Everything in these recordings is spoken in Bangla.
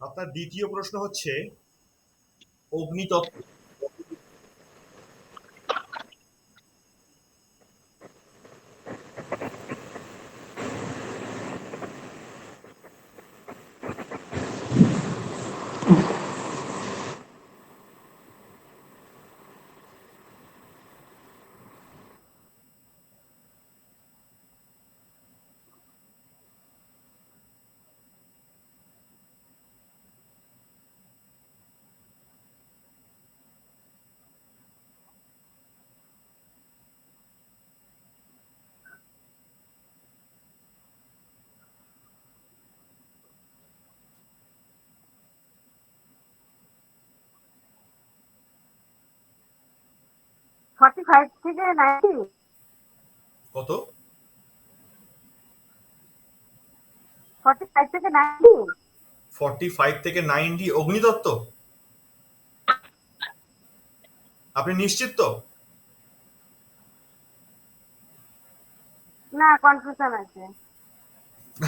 আপনার দ্বিতীয় প্রশ্ন হচ্ছে অগ্নিতত্ত্ব। ফর্টি ফাইভ থেকে 90। কত? 45 থেকে 90। 45 থেকে 90 অগ্নিতত্ত্ব? আপনি নিশ্চিত তো? না, কনফিউশন আছে।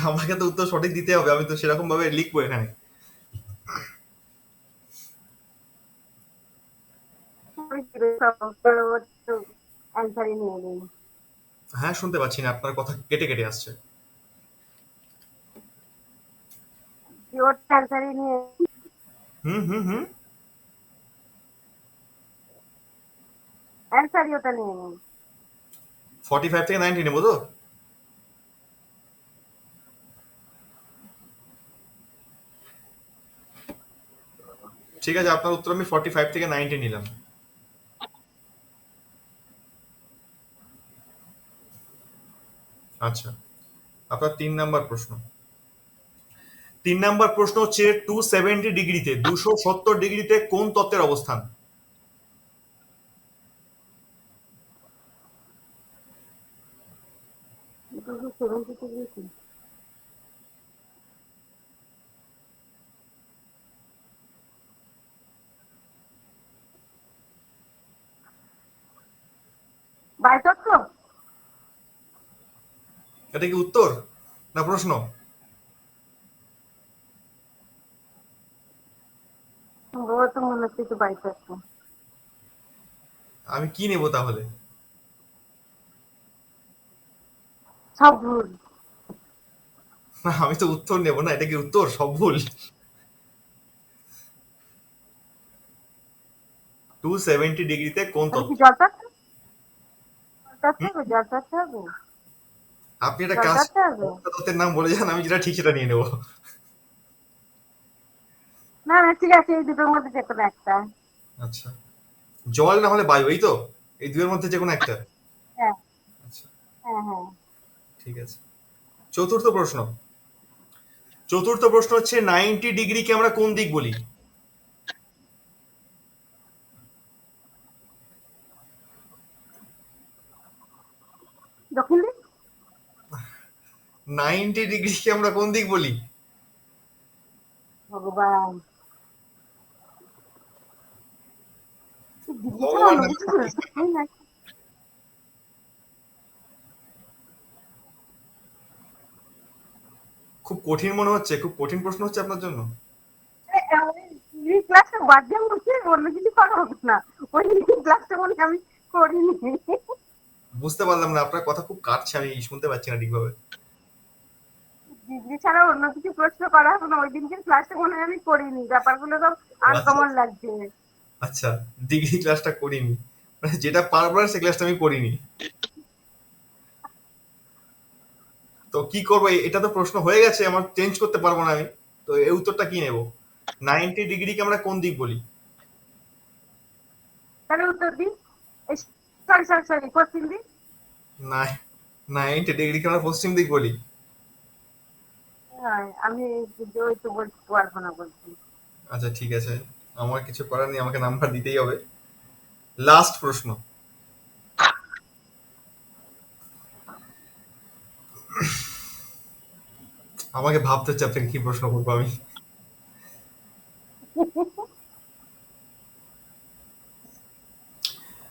আমাকে তো উত্তর সঠিক দিতে হবে, আমি তো সেরকম ভাবে লিখবো এখানে। অ্যান্সারই নিয়ে নিন। হ্যাঁ, শুনতে পাচ্ছি না, আপনার কথা কেটে কেটে আসছে। ওর অ্যান্সারই নিয়ে হুম হুম হুম। অ্যান্সারই ওটা নিয়ে নিন। 45 থেকে 90 নেবো তো? ঠিক আছে, আপনার উত্তর আমি 45 থেকে 90 নিলাম। আচ্ছা, আপনার 3 নাম্বার প্রশ্ন। 3 নাম্বার প্রশ্ন হচ্ছে 270 ডিগ্রিতে 270 ডিগ্রিতে কোন তত্ত্বের অবস্থান? বায়ুতত্ত্ব। এটা কি উত্তর না প্রশ্ন? ও তো মনে হচ্ছে একটু বায়ুতত্ত্ব। আমি কি নেব তাহলে? সব ভুল। না, আমি তো উত্তর নেব না, এটা কি উত্তর? সব ভুল? 270 ডিগ্রিতে কোন তাহলে কি তত্ত্ব? জলতত্ত্ব? জলতত্ত্ব হুম? হবে, জলতত্ত্ব হবে। আপনি একটা কাজ জলতত্ত্ব হবে। একটা তত্ত্বের নাম বলে যান, আমি যেটা ঠিক সেটা নিয়ে নেব। না না, ঠিক আছে, এই দুটোর মধ্যে যে কোনো একটা। আচ্ছা, জল না হলে বায়ু, এই তো? এই দুয়ের মধ্যে যে কোনো একটা? হ্যাঁ আচ্ছা, হ্যাঁ হ্যাঁ। ঠিক আছে। চতুর্থ প্রশ্ন। চতুর্থ প্রশ্ন হচ্ছে 90 ডিগ্রিকে আমরা কোন দিক বলি? দক্ষিণ দিক। 90 ডিগ্রিকে আমরা কোন দিক বলি? ভগবান, দিদি ছাড়া ভগবান অন্য না, কিছু প্রশ্নই নাই। খুব কঠিন মনে হচ্ছে, খুব কঠিন প্রশ্ন হচ্ছে আপনার জন্য। এই ক্লাসটা বাদ দিয়ে বলছি, অন্য কিছু করা হবে না। ওই ক্লাসটা মনে হয় আমি করিনি। বুঝতে পারলাম না, আপনার কথা খুব কাটছে, আমি শুনতে পাচ্ছি না ঠিকভাবে। ডিগ্রি ছাড়া অন্য কিছু প্রশ্ন করা হবে না। ওই দিনকের ক্লাসটা মনে হয় আমি করিনি, ব্যাপারগুলো সব আচ্ছা আনকমন লাগছে। আচ্ছা, ডিগ্রি ক্লাসটা করিনি, মানে যেটা পারবো না সে ক্লাসটা আমি করিনি। তো কি করবো, এটা তো প্রশ্ন হয়ে গেছে, আমার চেঞ্জ করতে পারবো না আমি। তো এই উত্তরটা কি নেব? 90 ডিগ্রিকে আমরা কোন দিক বলি? তাহলে উত্তর দিন। সরি সরি সরি, পশ্চিম দিক। না, 90 ডিগ্রিকে আমরা পশ্চিম দিক বলি। হ্যাঁ, আমি ওই তো বলতে পারবো না বলছি। আচ্ছা, ঠিক আছে, আমার কিছু করার নেই, আমাকে নাম্বার দিতেই হবে। লাস্ট প্রশ্ন। আমাকে ভাবতে হচ্ছে আপনাকে কি প্রশ্ন করবো আমি।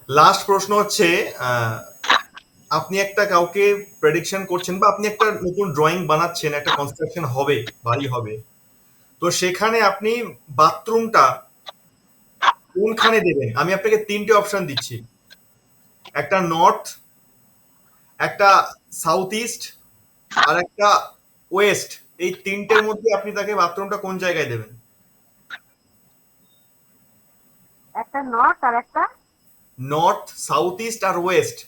লাস্ট প্রশ্ন হচ্ছে, আহ, আপনি একটা কাউকে প্রেডিকশন করছেন বা আপনি একটা নতুন ড্রয়িং বানাচ্ছেন, একটা কনস্ট্রাকশন হবে, বাড়ি হবে। তো সেখানে আপনি বাথরুমটা কোনখানে দেবেন? আমি আপনাকে ৩ টে অপশন দিচ্ছি। একটা নর্থ, একটা সাউথ ইস্ট, আর একটা ওয়েস্ট। এই ৩ টের মধ্যে আপনি তাকে বাথরুমটা কোন জায়গায় দেবেন? একটা নর্থ আর একটা নর্থ, সাউথ ইস্ট আর ওয়েস্ট।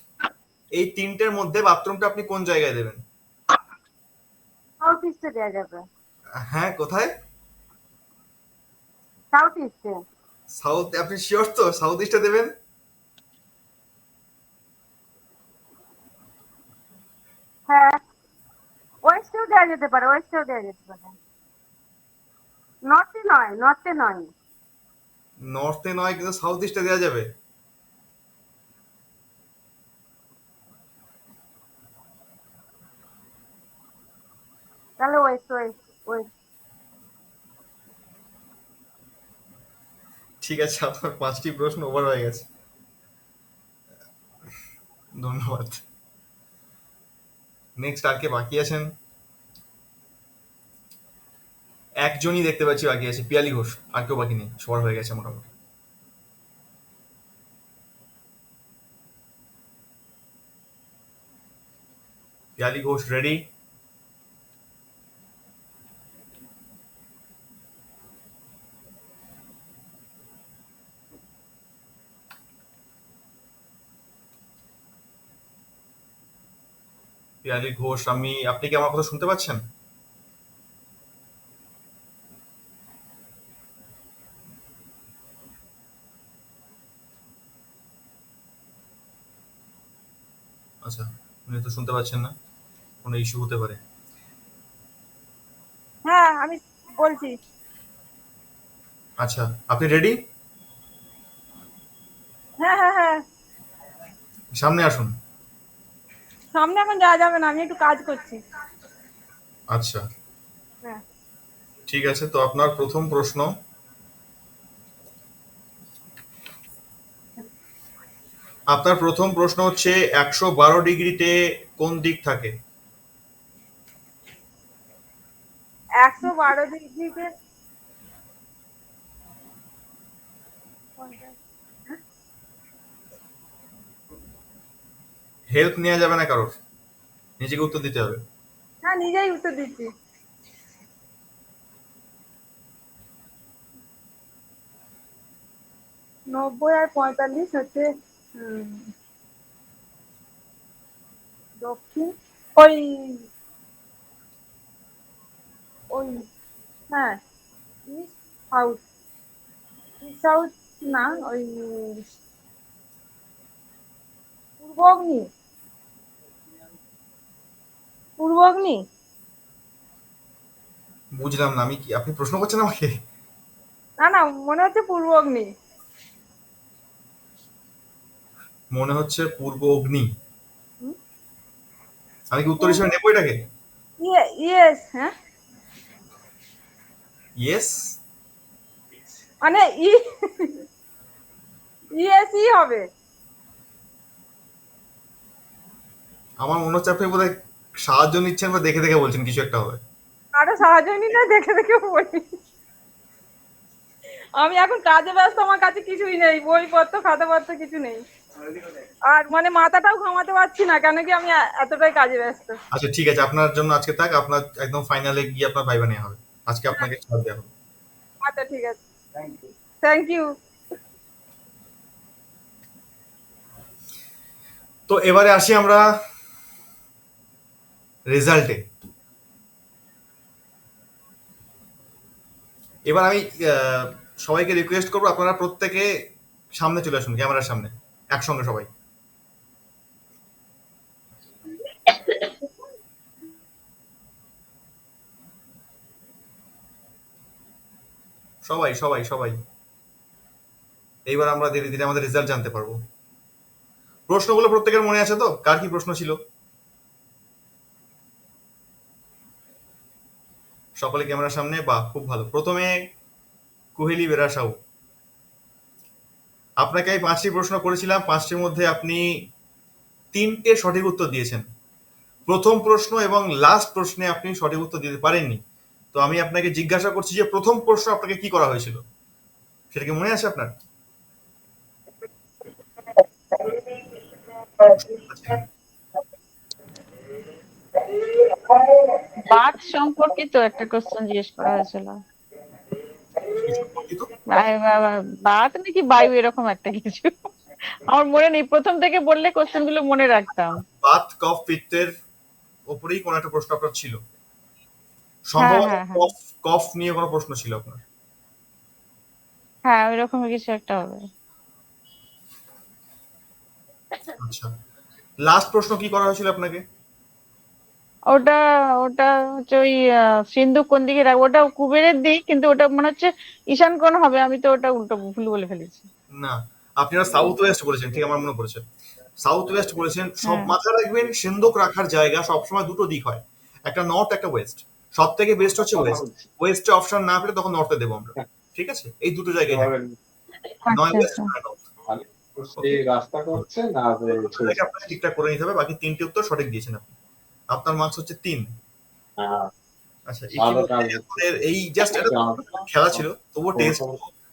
এই ৩ টের মধ্যে বাথরুমটা আপনি কোন জায়গায় দেবেন? সাউথ ইস্টে দেওয়া যাবে। হ্যাঁ, কোথায়? সাউথ ইস্টে। সাউথ? আপনি শিওর তো সাউথ ইস্টে দেবেন? হ্যাঁ, ওয়েস্টেও দেওয়া যেতে পারে, ওয়েস্টেও দেওয়া যেতে পারে। নর্থে নয়, নর্থে নয়। নর্থে নয়, কিন্তু সাউথ ইস্টে দেওয়া যাবে? তাহলে ওয়েস্ট, ওয়েস্ট, ওয়েস্ট। ঠিক আছে, আপনার ৫টি প্রশ্ন ওভার হয়ে গেছে। ধন্যবাদ। নেক্সট আর কে বাকি আছেন? একজনই দেখতে পাচ্ছি বাকি আছে, পিয়ালি ঘোষ। আর কেউ বাকি নেই, সবার হয়ে গেছে মোটামুটি। পিয়ালি ঘোষ রেডি? পিয়ালি ঘোষ, আপনি কি আমার কথা শুনতে পাচ্ছেন? আচ্ছা, উনি তো শুনতে পাচ্ছেন না, কোনো ইস্যু হতে পারে। হ্যাঁ, আমি বলছি। আচ্ছা, আপনি রেডি? হ্যাঁ, হ্যাঁ, হ্যাঁ। সামনে আসুন। সামনে এখন যাওয়া যাবে না, আমি একটু কাজ করছি। আচ্ছা, হ্যাঁ। ঠিক আছে। তো আপনার প্রথম প্রশ্ন, হচ্ছে ১১২ ডিগ্রিতে কোন দিক থাকে? ১১২ ডিগ্রিতে হেল্প নেওয়া যাবে না কারোর, নিজেকে উত্তর দিতে হবে। হ্যাঁ, নিজেই উত্তর দিচ্ছি। ৯০ আর ৪৫ হচ্ছে উম, দক্ষিণ। ওই ওই হ্যাঁ, ইস্ট সাউথ। ইস্ট সাউথ না, ওই পূর্ব অগ্নি। পূর্ব অগ্নি। বুঝলাম না, আমি কি, আপনি প্রশ্ন করছেন আমাকে? না, না, মনে হচ্ছে পূর্ব অগ্নি। মনে হচ্ছে পূর্ব অগ্নি। হুম? আমি কি উত্তর পূর্ব হিসেবে নেবো এটাকে? ইয়েস, হ্যাঁ। ইয়েস? মানে ইয়েসই হবে। আমার মনে হচ্ছে আপনি বোধহয় সাহায্য নিচ্ছেন বা দেখে দেখে বলছেন কিছু একটা হবে। আরো সাহায্য নি না, দেখে দেখে বলি। আমি এখন কাজে ব্যস্ত, আমার কাছে কিছুই নেই, বইপত্র খাতাপত্র কিছু নেই। আর মানে মাথাটাও ঘামাতে পারছি না, কেন কি আমি এতটাই কাজে ব্যস্ত। আচ্ছা, ঠিক আছে, আপনার জন্য আজকে থাক। আপনার একদম ফাইনালে গিয়ে আপনার ভাইবা নেওয়া হবে। আজকে আপনাকে ছাড় দেওয়া হবে। আচ্ছা, ঠিক আছে। Thank you. তো এবারে আসি আমরা রেজাল্টে। এবার আমি সবাইকে রিকোয়েস্ট করবো, আপনারা প্রত্যেকে সামনে চলে আসুন, ক্যামেরার সামনে, একসঙ্গে সবাই। সবাই সবাই সবাই। এইবার আমরা ধীরে ধীরে আমাদের রেজাল্ট জানতে পারবো। প্রশ্নগুলো প্রত্যেকের মনে আছে তো? কার কি প্রশ্ন ছিল? সকলে ক্যামেরার সামনে, বাহ, খুব ভালো। প্রথমে কুহেলি বেরা সাউ, আপনাকে আমি ৫টি প্রশ্ন করেছিলাম, ৫টির মধ্যে আপনি ৩টে সঠিক উত্তর দিয়েছেন। প্রথম প্রশ্ন এবং লাস্ট প্রশ্নে আপনি সঠিক উত্তর দিতে পারেননি। তো আমি আপনাকে জিজ্ঞাসা করছি যে প্রথম প্রশ্ন আপনাকে কি করা হয়েছিল, সেটা কি মনে আছে আপনার? আচ্ছা, বাত সম্পর্কিত একটা কোশ্চেন জিজ্ঞেস করা হয়েছিল। কি সম্পর্কিত? বাত নাকি বায়ু এরকম একটা কিছু, আমার মনে নেই, প্রথম থেকে বললে কোশ্চেন গুলো মনে রাখতাম। বাত কফ পিত্তের উপরেই কোন একটা প্রশ্ন আপনার ছিল, হ্যাঁ সম্ভবত হ্যাঁ হ্যাঁ কফ কফ নিয়ে কোনো প্রশ্ন ছিল আপনার। হ্যাঁ, ওই রকম কিছু একটা হবে। আচ্ছা, লাস্ট প্রশ্ন কি করা হয়েছিল আপনাকে? ওটা ওটা হচ্ছে ওই সিন্ধু কোন দিকে ওটা কুবেরের দিক, কিন্তু ওটা মনে হচ্ছে ঈশান কোণ হবে, আমি তো ওটা উল্টো ভুল বলে ফেলেছি। না, আপনারা সাউথ ওয়েস্ট বলেছেন, ঠিক আমার মনে পড়েছে, সাউথ ওয়েস্ট বলেছেন। সব হ্যাঁ মাথায় রাখবেন, সিন্ধুক রাখার জায়গা সবসময় দুটো দিক হয়, একটা নর্থ একটা ওয়েস্ট। সব থেকে বেস্ট হচ্ছে ওয়েস্ট। ওয়েস্টে অপশন না পেলে তখন নর্থে দেবো আমরা, ঠিক আছে? এই দুটো জায়গায় থাকে, নয় আচ্ছা ওয়েস্ট আচ্ছা। নয় নর্থ। সেই রাস্তা করছে না এটাকে আপনাকে ঠিকঠাক করে নিতে হবে। বাকি তিনটে উত্তর সঠিক দিয়েছেন আপনি, আপনার মার্কস হচ্ছে 3। আচ্ছা, ভালো ইতিমধ্যে কাজ আমাদের এই জাস্ট একটা খেলা ছিল, তবুও টেস্ট।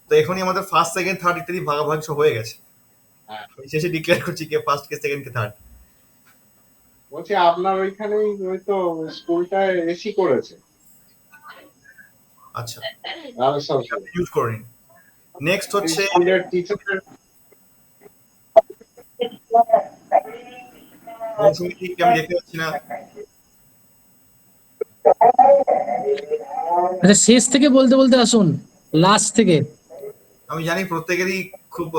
তো এখনই আমাদের ফার্স্ট সেকেন্ড থার্ড ইত্যাদি ভাগাভাগি সব হয়ে গেছে। শেষে ডিক্লেয়ার করছি কে ফার্স্ট কে সেকেন্ড কে থার্ড। বলছি আপনার ওইখানে ওই তো স্কুলটা এসি করেছে, আচ্ছা, রামেশ্বর ইউজ করে নিন। নেক্সট হচ্ছে স্কুলের টিচারের মৌসুমীকে আমি দেখতে পাচ্ছি না। আচ্ছা, শেষ থেকে বলতে বলতে আসুন, লাস্ট থেকে। আমি জানি প্রত্যেকেরই খুব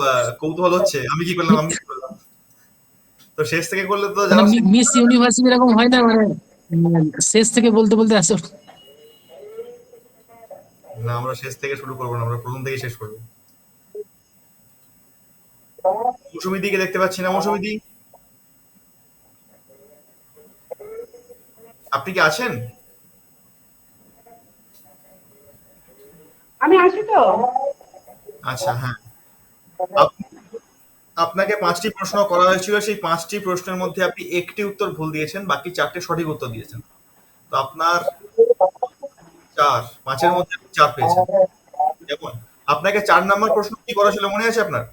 কৌতূহল হচ্ছে আমি কি করলাম আমি কি করলাম। তো শেষ থেকে করলে তো মানে যারা মিস ইউনিভার্সিটি এরকম হয় না, মানে শেষ থেকে বলতে বলতে আসুন। না, আমরা শেষ থেকে শুরু করবো না, আমরা প্রথম থেকে শেষ করবো। মৌসুমী দিকে দেখতে পাচ্ছি না। মৌসুমী দি, আপনি কি আছেন? আমি আসি তো। আচ্ছা, হ্যাঁ। আপ- আপনাকে 5টি প্রশ্ন করা হয়েছিল, সেই 5টি প্রশ্নের মধ্যে আপনি একটি উত্তর ভুল দিয়েছেন, বাকি 4টে সঠিক উত্তর দিয়েছেন। তো আপনার 5-এর মধ্যে আপনি 4 পেয়েছেন। যেমন আপনাকে 4 নাম্বার প্রশ্ন কি করা ছিল মনে আছে আপনার?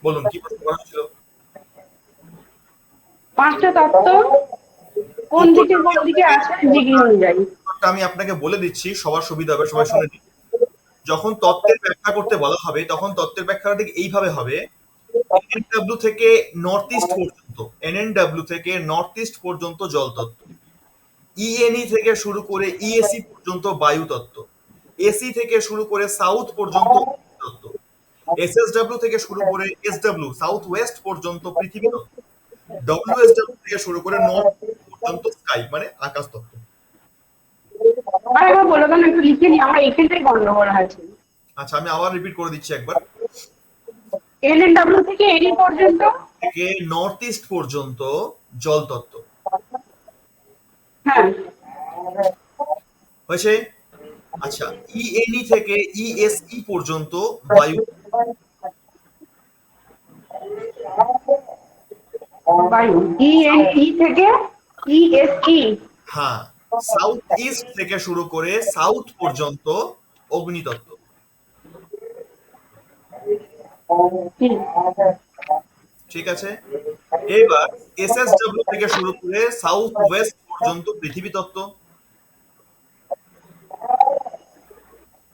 বলুন কি প্রশ্ন করা ছিল। 5টা তত্ত্ব কোন দিকে আছে ডিগ্রি অনুযায়ী। উত্তরটা আমি আপনাকে বলে দিচ্ছি, সবার সুবিধা হবে, সবাই শুনে নিন। যখন তত্ত্বের ব্যাখ্যা করতে বলা হবে তখন তত্ত্বের ব্যাখ্যাটা ঠিক এইভাবে হবে। এনএনডব্লিউ থেকে নর্থ ইস্ট পর্যন্ত, এনএনডব্লিউ থেকে নর্থ ইস্ট পর্যন্ত জল তত্ত্ব, ইএনই থেকে শুরু করে ইএসি পর্যন্ত বায়ু তত্ত্ব, এসি থেকে শুরু করে সাউথ পর্যন্ত তত্ত্ব, এসএসডব্লিউ থেকে শুরু করে এসডব্লিউ সাউথ ওয়েস্ট পর্যন্ত পৃথিবী তত্ত্ব, ডব্লিউএসডব্লিউ থেকে শুরু করে নর্থ পর্যন্ত স্কাই মানে আকাশ তত্ত্ব। আরেকবার বলে দেন, একটু লিখে নি, আমার এখানটাই গন্ডগোল আছে। আচ্ছা, আমি আবার রিপিট করে দিচ্ছি একবার। এলএনডব্লিউ থেকে এডি পর্যন্ত, থেকে নর্থ ইস্ট পর্যন্ত জল তত্ত্ব হ্যাঁ হয়েছে। আচ্ছা, ইএনই থেকে ইএসই পর্যন্ত বায়ু, বায়ু। ইএনই থেকে ইএসই, হ্যাঁ, সাউথ ইস্ট থেকে শুরু করে সাউথ পর্যন্ত অগ্নিতত্ত্ব। ঠিক আছে, এবার এসএসডব্লিউ থেকে শুরু করে সাউথ ওয়েস্ট পর্যন্ত পৃথিবী তত্ত্ব।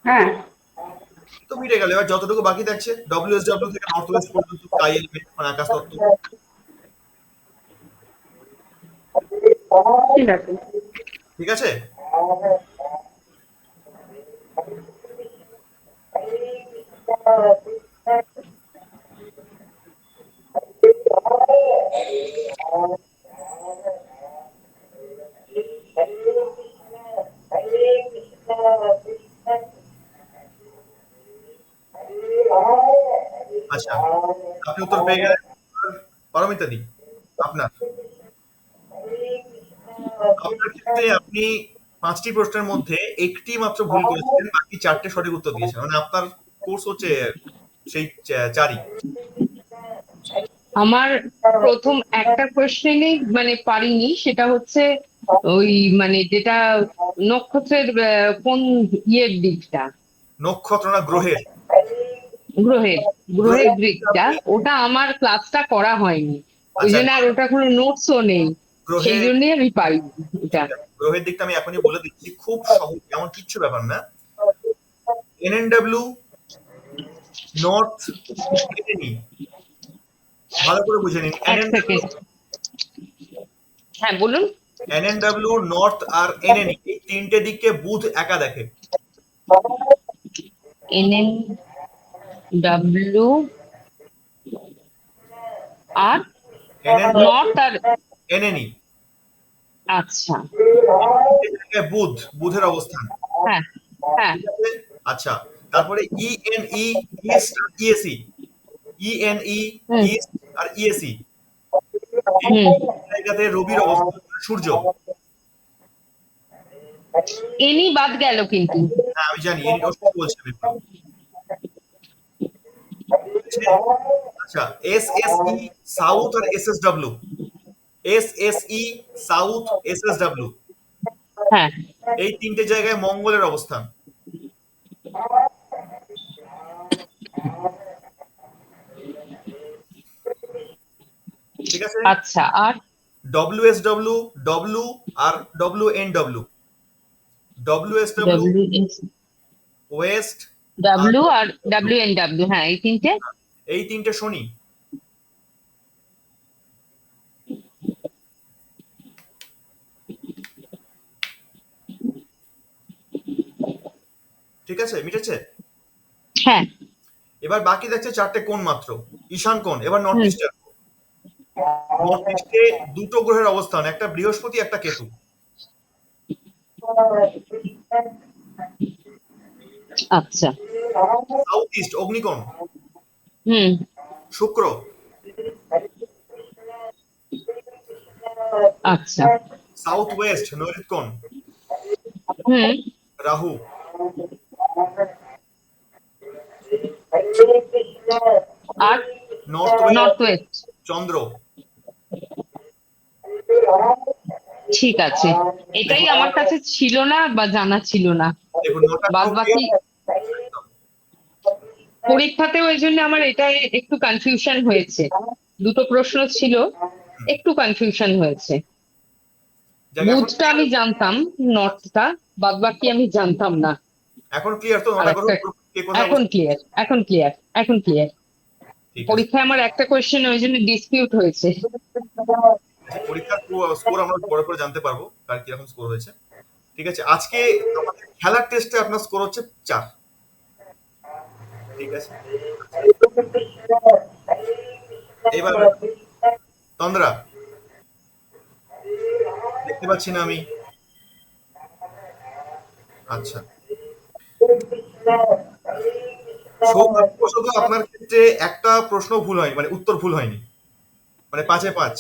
হ্যাঁ তো মিটে গেল। এবার যতটুকু বাকি থাকছে ডব্লিউএসডব্লিউ থেকে নর্থ ওয়েস্ট পর্যন্ত স্কাই এলিমেন্ট মানে আকাশ তত্ত্ব। ঠিক আছে। ঠিক আছে, আচ্ছা, আপনি উত্তর পেয়ে গেলেন। পারমিতা দি, আপনার আপনার ক্ষেত্রে আপনি 5টি প্রশ্নের মধ্যে একটি মাত্র ভুল করেছিলেন, বাকি 4টে সঠিক উত্তর দিয়েছেন। মানে আপনার কোর্স হচ্ছে সেই 4ই। আমার প্রথম একটা কোশ্চেনই মানে পারিনি, সেটা হচ্ছে ওই মানে যেটা নক্ষত্রের কোন ইয়ের দিকটা, নক্ষত্র না গ্রহের? গ্রহের গ্রহের গ্রহের দিকটা দিকটা, আপনি ওটা আমার ক্লাসটা করা হয়নি, ওই আচ্ছা জন্য আর ওটা কোনো নোটসও নেই, সেই গ্রহের জন্যই আমি পাইনি এটা। ঠিক আছে, গ্রহের দিকটা আমি এখনই বলে দিচ্ছি, খুব সহজ, এমন কিচ্ছু ব্যাপার না। এনএনডব্লিউ, নর্থ, এনএনই, ভালো করে বুঝে নিন। এক সেকেন্ড, হ্যাঁ বলুন। এনএনডব্লিউ, নর্থ আর এনএনই এই তিনটে দিককে বুধ একা দেখে। এনএন ডাব্লিউ আর নর্থ আর, এনএনই আচ্ছা বুধ, বুধের অবস্থান। হ্যাঁ হ্যাঁ ঠিক আছে? আচ্ছা, তারপরে ইএনই, ইস্ট আর ইএসি, ইএনই, হুম ইস্ট আর ইএসি হুম। জায়গাতে রবির অবস্থান, সূর্য। এনি বাদ গেল কিন্তু। হ্যাঁ আমি জানি, এনি অবশ্যই বলছি আমি। আচ্ছা, এসএসই সাউথ আর এসএসডব্লিউ, এসএসই সাউথ, এসএসডব্লিউ হ্যাঁ এই তিনটে জায়গায় মঙ্গলের অবস্থান। ঠিক আছে? আচ্ছা, আর ডব্লিউএসডব্লিউ, ডব্লিউ আর WNW, WSW W S west আর ডাব্লিউ আর ডাব্লিউ এন ডাব্লিউ, হ্যাঁ এই তিনটে। এই তিনটে শনি। ঠিক আছে, মিটেছে? হ্যাঁ এবার বাকি দেখছে চারটে কোণ মাত্র। ঈশান কোণ, এবার নর্থ হুম ইস্টের। নর্থ ইস্টে দুটো গ্রহের অবস্থান, একটা বৃহস্পতি একটা কেতু। আচ্ছা সাউথ ইস্ট অগ্নিকোণ, হুম শুক্র। আচ্ছা সাউথ ওয়েস্ট নৈಋত কোণ, হুম। রাহু। আর নর্থ ওয়েস্ট নর্থ ওয়েস্ট, চন্দ্র। ঠিক আছে, এটাই আমার কাছে ছিল না বা জানা ছিল না। দেখুন নটা বাদ গ্রহ বাকি clear? পরীক্ষাতেও ওই জন্য আমার এটাই একটু কনফিউশন হয়েছে, দুটো প্রশ্ন ছিল, একটু কনফিউশন হয়েছে। যাক, এখন বুধটা আমি জানতাম, নর্থটা, বাদ বাকি আমি জানতাম না। এখন ক্লিয়ার তো আর নটা গ্রহ একটা, কে কোথায় এখন অবস্থান? ক্লিয়ার, এখন ক্লিয়ার, এখন ক্লিয়ার। ঠিক আছে, পরীক্ষায় আমার একটা কোয়েশ্চেন ওই জন্য ডিসপিউট হয়েছে। পরীক্ষার স্কোর আমরা পরে পরে জানতে পারবো কার কিরকম স্কোর হয়েছে। ঠিক আছে, আজকে আমাদের খেলার টেস্টে আপনার স্কোর হচ্ছে 4। ঠিক আছে, এবার তন্দ্রা, দেখতে পাচ্ছি না আমি। আচ্ছা, সৌভাগ্যবশত আপনার ক্ষেত্রে একটা প্রশ্ন ভুল হয়নি, মানে উত্তর ভুল হয়নি, মানে 5-এ 5।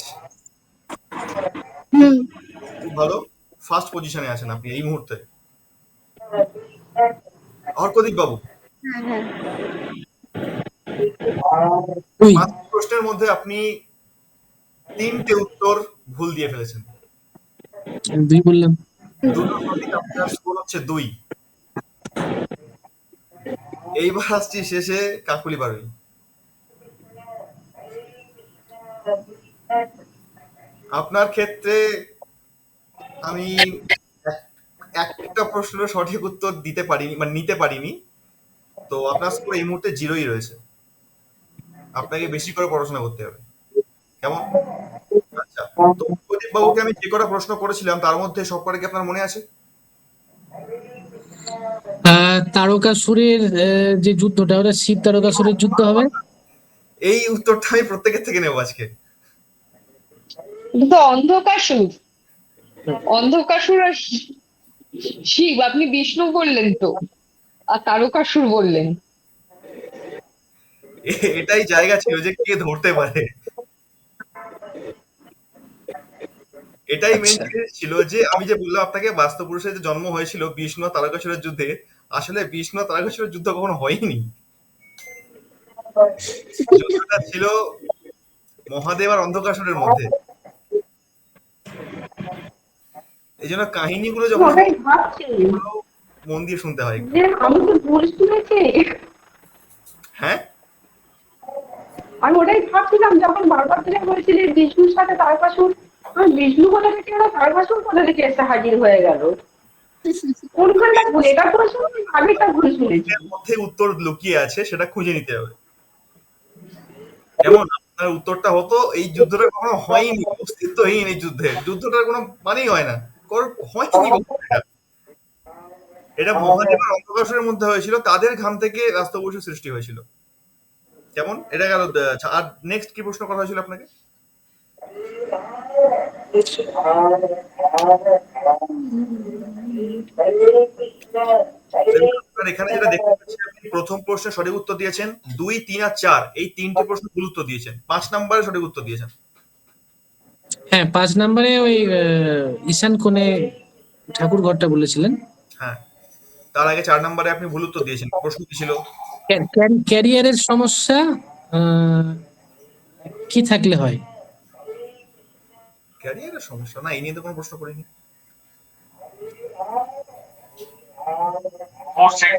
খুব ভালো, ফার্স্ট পজিশনে আছেন আপনি এই মুহূর্তে। অর্কদীপ বাবু, দুই। 5 প্রশ্নের মধ্যে আপনি 3টে উত্তর ভুল দিয়ে ফেলেছেন। আমি দুই বললাম। দুটো সঠিক, আপনার স্কোর হচ্ছে 2। এইবার আসছি শেষে কাকুলি বারুই। আপনার ক্ষেত্রে আমি একটা প্রশ্নের সঠিক উত্তর দিতে পারিনি, মানে নিতে পারিনি, তো আপনার স্কোর এই মুহূর্তে 0ই রয়েছে। আপনাকে বেশি করে পড়াশোনা করতে হবে, কেমন? আচ্ছা, তো প্রদীপ বাবুকে আমি যে কটা প্রশ্ন করেছিলাম তার মধ্যে সব কটা কি আপনার মনে আছে? তারকাসুরের যে যুদ্ধটা, ওটা শিব তারকাসুরের যুদ্ধ হবে। এই উত্তরটা আমি প্রত্যেকের থেকে নেবো আজকে। এটা তো অন্ধকাসুর, অন্ধকাসুর আর শিব, আপনি বিষ্ণু বললেন তো, আর তারকাসুর বললেন। এটাই জায়গা ছিল যে কে ধরতে পারে। এটাই মেন আচ্ছা। জিনিস ছিল যে আমি যে বললাম আপনাকে বাস্তব পুরুষের যে জন্ম হয়েছিল বিষ্ণু আর তারকাসুরের যুদ্ধে, আসলে বিষ্ণু আর তারকাসুরের যুদ্ধ কখনো হয়নি। যুদ্ধটা ছিল মহাদেব আর অন্ধকাসুরের মধ্যে। এই জন্য কাহিনীগুলো যখন ওটাই ভাবছি মন দিয়ে শুনতে হয় একটু। যে আমি তো ভুল শুনেছি। হ্যাঁ, আমি ওটাই ভাবছিলাম যখন বারবার করে বলছিলি বিষ্ণুর সাথে তারকাসুর, আমি বিষ্ণু কোথা থেকে এলো তারকাসুর কোথা থেকে এসে হাজির হয়ে গেল, কোনখানটা ভুল, এটা ভুল শুনেছি আগেটা ভুল শুনেছি। এর মধ্যে উত্তর লুকিয়ে আছে, সেটা খুঁজে নিতে হবে। যেমন আপনার উত্তরটা হতো এই যুদ্ধটা কখনো হয়নি, অস্তিত্বহীন এই যুদ্ধটার কোনো মানেই হয় না, হয়নি কখনো এটা। এটা মহাদেব আর অন্ধকাসুরের মধ্যে হয়েছিল, তাদের ঘাম থেকে রাস্তবসু সৃষ্টি হয়েছিল। কেমন, এটা গেল। আর নেক্সট কি প্রশ্ন করা হয়েছিল আপনাকে? আপনার এখানে যেটা দেখতে পাচ্ছি, আপনি প্রথম প্রশ্নের সঠিক উত্তর দিয়েছেন, 2, 3 আর 4 এই তিনটে প্রশ্ন ভুল উত্তর দিয়েছেন, 5 নম্বরে সঠিক উত্তর দিয়েছেন। হ্যাঁ, 5 নম্বরে ওই ঈশান কোণে ঠাকুর ঘরটা বলেছিলেন। হ্যাঁ, তার আগে 4 নম্বরে আপনি ভুল উত্তর দিয়েছেন। প্রশ্ন কি ছিল? ক্যারিয়ারের সমস্যা কি থাকলে হয়? ক্যারিয়ারের সমস্যা না, এই নিয়ে তো কোনো প্রশ্ন করিনি।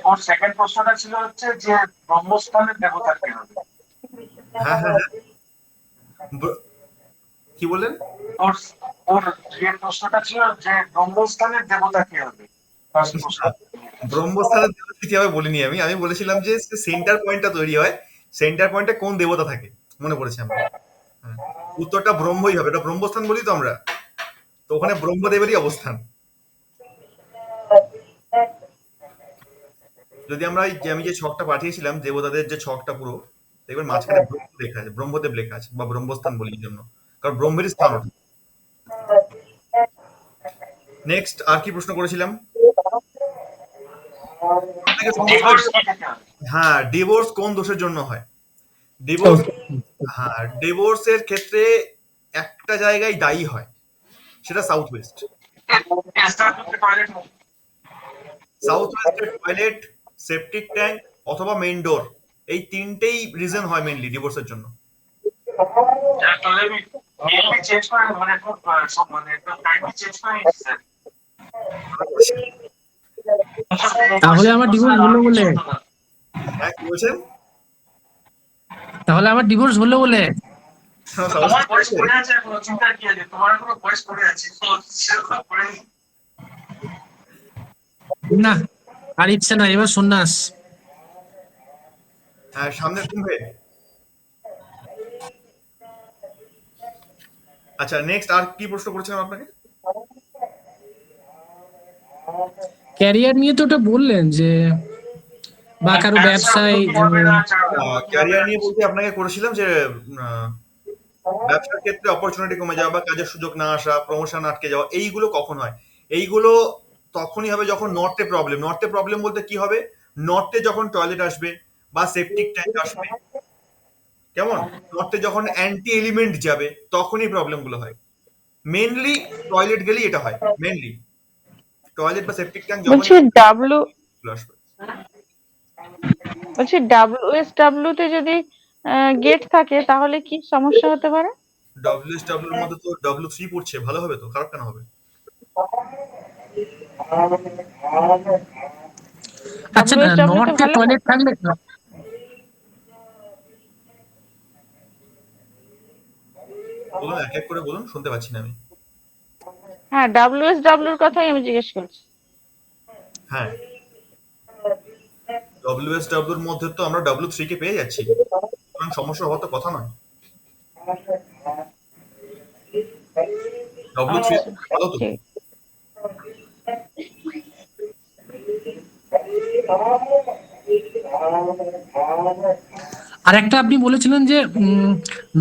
ওর সেকেন্ড প্রশ্নটা ছিল হচ্ছে যে ব্রহ্মস্থানের দেবতা কে হবে। হ্যাঁ হ্যাঁ হ্যাঁ, কি বললেন? ওর ওর যে প্রশ্নটা ছিল যে ব্রহ্মস্থানের দেবতা কে হবে, ফার্স্ট প্রশ্ন। ব্রহ্মস্থানের দেবতা কি হবে বলিনি আমি। আমি বলেছিলাম যে সেন্টার পয়েন্টটা তৈরি হয়, সেন্টার পয়েন্টে কোন দেবতা থাকে, মনে পড়েছে আমার। হ্যাঁ, উত্তরটা ব্রহ্মই হবে, এটা ব্রহ্মস্থান বলি তো আমরা, তো ওখানে ব্রহ্মদেবেরই অবস্থান। যদি আমরা আমি যে ছকটা পাঠিয়েছিলাম দেবতাদের, যে ছকটা পুরো দেখবেন মাঝখানে ব্রহ্ম লেখা আছে, ব্রহ্মদেব লেখা আছে, বা ব্রহ্মস্থান বলি এই জন্য, কারণ ব্রহ্মের স্থান ওটা। নেক্সট আর কি প্রশ্ন করেছিলাম আপনাকে? ডিভোর্স কি থেকে হবে? হ্যাঁ, ডিভোর্স কোন দোষের জন্য হয়? ডিভোর্স, হ্যাঁ, ডিভোর্সের ক্ষেত্রে একটা জায়গায় দায়ী হয়, সেটা সাউথ ওয়েস্ট। টয়লেট সাউথ ওয়েস্টের টয়লেট, সেপটিক ট্যাঙ্ক অথবা মেইন ডোর, এই তিনটেই রিজন হয় মেইনলি ডিভোর্সের জন্য। মেনলি চেঞ্জ করে মানে খুব সব মানে একদম টাইমলি চেঞ্জ করে স্যার। তাহলে আমার ডিভোর্স হলো বলে? হ্যাঁ, কি বলছেন? তাহলে আমার ডিভোর্স হলো বলে? তোমার বয়স পড়ে আছে, কোনো চিন্তা কি আছে, তোমার কোনো বয়স পড়ে আছে, সেরকম পড়ে নেই। না, আর ইচ্ছে না, এবার সন্ন্যাস। হ্যাঁ, সামনে কুম্ভে। আচ্ছা, নেক্সট আর কি প্রশ্ন করেছিলাম আপনাকে? ক্যারিয়ার নিয়ে তো ওটা বললেন যে, বা কারো ব্যবসায় ক্যারিয়ার নিয়ে বলতে আপনাকে করেছিলাম যে আহ, ব্যবসার ক্ষেত্রে অপরচুনিটি কমে যাওয়া বা কাজের সুযোগ না আসা, প্রমোশন আটকে যাওয়া, এইগুলো কখন হয়? এইগুলো তখনই হবে যখন নর্থে প্রবলেম বলতে কি হবে, নর্থে যখন টয়লেট আসবে বা সেপটিক ট্যাঙ্ক আসবে, কেমন, নর্থে যখন অ্যান্টি এলিমেন্ট যাবে, তখনই প্রবলেমগুলো হয়। মেনলি টয়লেট গেলেই এটা হয়, মেনলি টয়লেট বা সেপটিক ট্যাঙ্ক যখনই বলছি ডাব্লু আসবে। বলছি WSW তে যদি গেট থাকে তাহলে কি সমস্যা হতে পারে? ডব্লিউএসডব্লিউর মধ্যে তো W3 পড়ছে, ভালো হবে তো, খারাপ কেন হবে? আচ্ছা, WSW তে নর্থে ভালো হয়? টয়লেট থাকলে বলুন, এক এক করে বলুন, শুনতে পাচ্ছি না আমি। হ্যাঁ, WSW এর কথাই আমি জিজ্ঞেস করছি। হ্যাঁ, ডব্লিউএসডব্লিউর মধ্যে তো আমরা W3 কে পেয়ে যাচ্ছি, সুতরাং সমস্যা হওয়ার তো কথা নয়। W3 আচ্ছা, ভালো তো। ঠিক। আর একটা আপনি বলেছিলেন যে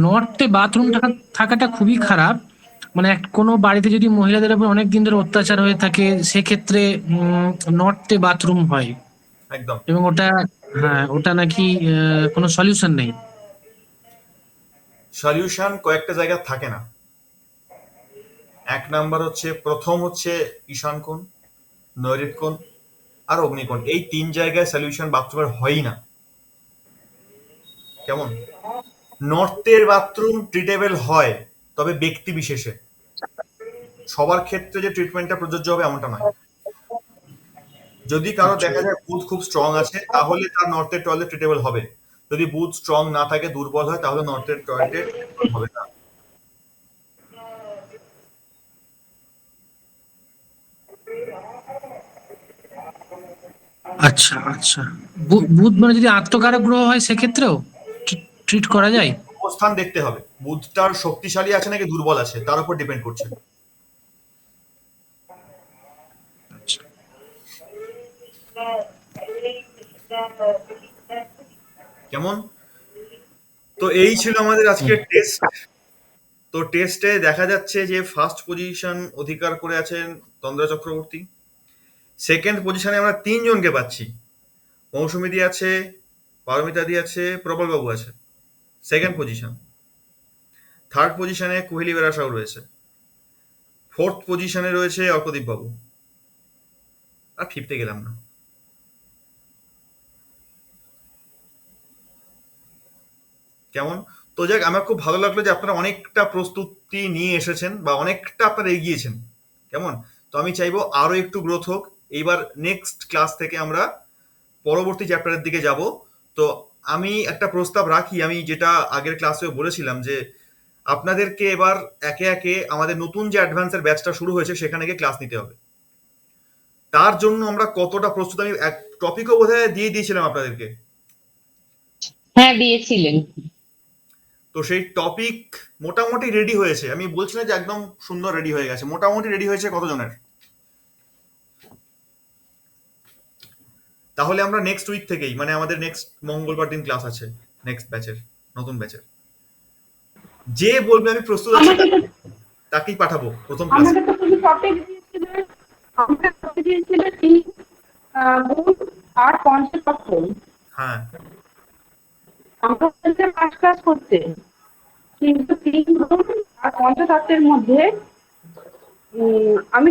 নর্থে বাথরুম থাকাটা খুবই খারাপ, মানে কোনো বাড়িতে যদি মহিলাদের উপর অনেক দিন ধরে অত্যাচার হয়ে থাকে সেক্ষেত্রে নর্থে বাথরুম হয়, একদম। এবং ওটা, হ্যাঁ, ওটা নাকি কোনো সলিউশন নেই। সলিউশন কয়েকটা জায়গা থাকে না। এক নাম্বার হচ্ছে, প্রথম হচ্ছে ঈশান কোণ, নৈঋত কোণ আর অগ্নিকোণ, এই তিন জায়গায় সলিউশন বাথরুমের হয়ই না। কেমন, নর্থের বাথরুম ট্রিটেবল হয় তবে ব্যক্তি বিশেষে, সবার ক্ষেত্রে যে ট্রিটমেন্টটা প্রযোজ্য হবে এমনটা নয়। যদি কারো দেখা যায় বুধ খুব স্ট্রং আছে তাহলে তার নর্থের টয়লেট ট্রিটেবল হবে। যদি বুধ স্ট্রং না থাকে, দুর্বল হয়, তাহলে নর্থের টয়লেট হবে না। আচ্ছা আচ্ছা, বুধ মানে যদি আত্মকারক গ্রহ হয় সেক্ষেত্রেও ট্রিট করা যায়? অবস্থান দেখতে হবে, বুধটার শক্তিশালী আছে নাকি দুর্বল আছে তার উপর ডিপেন্ড করছে। আচ্ছা। কেমন? তো এই ছিল আমাদের আজকের টেস্ট। তো টেস্টে দেখা যাচ্ছে যে ফার্স্ট পজিশন অধিকার করে আছেন তন্দ্রা চক্রবর্তী। সেকেন্ড পজিশনে আমরা তিনজনকে পাচ্ছি, মৌসুমীদি আছে, পারমিতাদি আছে, প্রবলবাবু আছে, সেকেন্ড পজিশন। থার্ড পজিশনে কোহলি বেরাসাউ রয়েছে। ফোর্থ পজিশনে রয়েছে অর্কদীপ বাবু। আর ফিফথে গেলাম না। কেমন? তো যাক, আমার খুব ভালো লাগলো যে আপনারা অনেকটা প্রস্তুতি নিয়ে এসেছেন বা অনেকটা আপনারা এগিয়েছেন। কেমন? তো আমি চাইবো আরো একটু গ্রোথ হোক। এইবার নেক্সট ক্লাস থেকে আমরা পরবর্তী চ্যাপ্টারের দিকে যাব। তো আমি একটা প্রস্তাব রাখি, আমি যেটা আগের ক্লাসেও বলেছিলাম যে আপনাদেরকে এবার একে একে আমাদের নতুন যে অ্যাডভান্সের ব্যাচটা শুরু হয়েছে সেখানে গিয়ে ক্লাস নিতে হবে। তার জন্য আমরা কতটা প্রস্তুত, আমি এক টপিকও বোধহয় দিয়ে দিয়েছিলাম আপনাদেরকে। হ্যাঁ, দিয়েছিলেন। তো সেই টপিক মোটামুটি রেডি হয়েছে, আমি বলছি না যে একদম সুন্দর রেডি হয়ে গেছে, মোটামুটি রেডি হয়েছে কতজনের? তাহলে আমরা নেক্সট উইক থেকেই, মানে আমাদের নেক্সট মঙ্গলবার দিন ক্লাস আছে নেক্সট ব্যাচের, নতুন ব্যাচের। যে বলবে আমি প্রস্তুত আছি আমাকে তো তাকেই পাঠাবো প্রথম ক্লাসে। আমাকে তো তুমি টপিক দিয়েছিলে, আমাকে টপিক দিয়েছিলে তিন গুণ আর পঞ্চতত্ত্ব। হ্যাঁ, আমরা বলতে 5 ক্লাস করতে, কিন্তু 3 গুণ আর পঞ্চতত্ত্বের মধ্যে আমি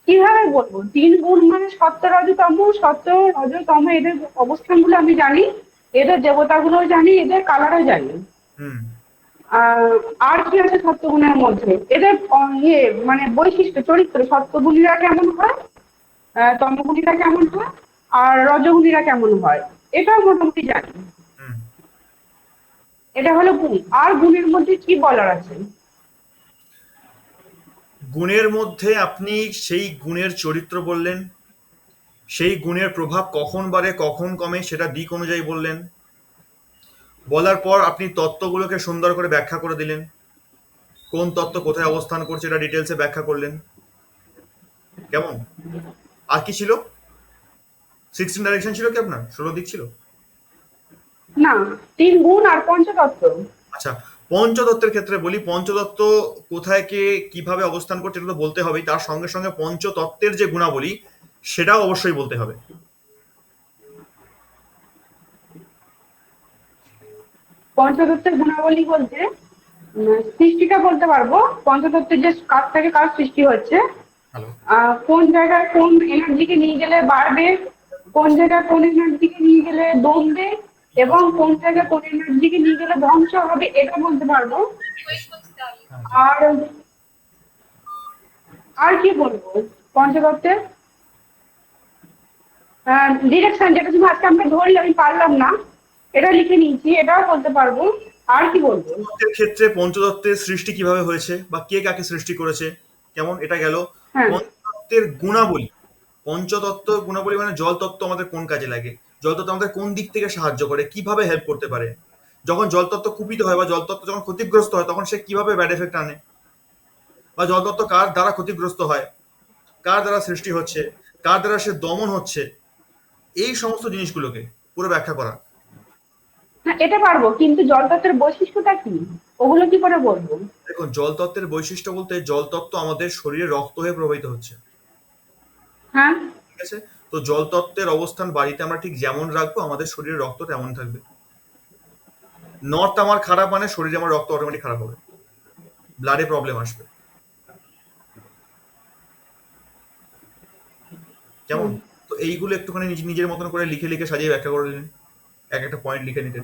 কিভাবে বলবো, 3 গুণ মানে সত্য রজতম এদের অবস্থানগুলো আমি জানি, এদের দেবতাগুলো জানি, এদের কালারও জানি। হুম, আহ, আর কি আছে সত্যগুণের মধ্যে, এদের মানে বৈশিষ্ট্য চরিত্র, সত্যগুণীরা কেমন হয়, তমগুণীরা কেমন হয়, আর রজগুণীরা কেমন হয়, এটাও মোটামুটি জানি। হুম। এটা হলো গুণ। আর গুণের মধ্যে কি বলার আছে? গুণের মধ্যে আপনি সেই গুণের চরিত্র বললেন, সেই গুণের প্রভাব কখন বাড়ে কখন কমে সেটা দিক অনুযায়ী বললেন। বলার পর আপনি তত্ত্বগুলোকে সুন্দর করে ব্যাখ্যা করে দিলেন, কোন তত্ত্ব কোথায় অবস্থান করছে এটা ডিটেলসে ব্যাখ্যা করলেন। কেমন? আর কি ছিল? 16 ডাইরেকশন ছিল কি আপনার? 16 দিক ছিল? না, 3 গুণ আর পঞ্চতত্ত্ব। আচ্ছা, পঞ্চতত্ত্বের ক্ষেত্রে বলি, পঞ্চতত্ত্ব কোথায় কে কিভাবে অবস্থান করছে এটা তো বলতে হবেই, তার সঙ্গে সঙ্গে পঞ্চতত্ত্বের যে গুণাবলী সেটাও অবশ্যই বলতে হবে। পঞ্চতত্ত্বের গুণাবলী বলতে সৃষ্টিটা বলতে পারবো, পঞ্চতত্ত্বের যে কাজ থেকে কাজ সৃষ্টি হচ্ছে, হ্যালো। কোন জায়গায় কোন এনার্জিকে নিয়ে গেলে বাড়বে, কোন জায়গায় কোন এনার্জিকে নিয়ে গেলে দমবে, এবং কোন জায়গায় কোন এনার্জিকে নিয়ে গেলে ধ্বংস হবে, এটা বলতে পারবো। আর আর কি বলবো পঞ্চতত্ত্বের ডিরেকশন, যেটা তুমি আজকে আমাকে ধরলে আমি পারলাম না, এটা লিখে নিয়েছি, এটাও বলতে পারবো। আর কি বলবো? পঞ্চতত্ত্বের ক্ষেত্রে পঞ্চতত্ত্বের সৃষ্টি কিভাবে হয়েছে বা কে কাকে সৃষ্টি করেছে, কেমন, এটা গেল। হ্যাঁ, পঞ্চতত্ত্বের গুণাবলী, পঞ্চতত্ত্ব গুণাবলী মানে জল তত্ত্ব আমাদের কোন কাজে লাগে, জল তত্ত্ব আমাদের কোন দিক থেকে সাহায্য করে, কিভাবে হেল্প করতে পারে, যখন জল তত্ত্ব কুপিত হয় বা জল তত্ত্ব যখন ক্ষতিগ্রস্ত হয় তখন সে কিভাবে ব্যাড এফেক্ট আনে, বা জল তত্ত্ব কার দ্বারা ক্ষতিগ্রস্ত হয়, কার দ্বারা সৃষ্টি হচ্ছে, কার দ্বারা সে দমন হচ্ছে, এই সমস্ত জিনিসগুলোকে পুরো ব্যাখ্যা করা। হ্যাঁ, এটা পারবো, কিন্তু জলতত্ত্বের বৈশিষ্ট্যটা কি, ওগুলো কি করে বলবো? দেখুন, জল তত্ত্বের বৈশিষ্ট্য বলতে জল তত্ত্ব আমাদের শরীরে রক্ত হয়ে প্রবাহিত হচ্ছে, হ্যাঁ, ঠিক আছে? তো জল তত্ত্বের অবস্থান বাড়িতে আমরা ঠিক যেমন রাখবো আমাদের শরীরে রক্ত তেমন থাকবে। নর্থ আমার খারাপ মানে শরীরে আমার রক্ত অটোমেটিক খারাপ হবে, ব্লাডে প্রবলেম আসবে। কেমন? তো এইগুলো একটুখানি নিজের মতন করে লিখে লিখে সাজিয়ে ব্যাখ্যা করে দিলেন, এক একটা পয়েন্ট লিখে নিতেন।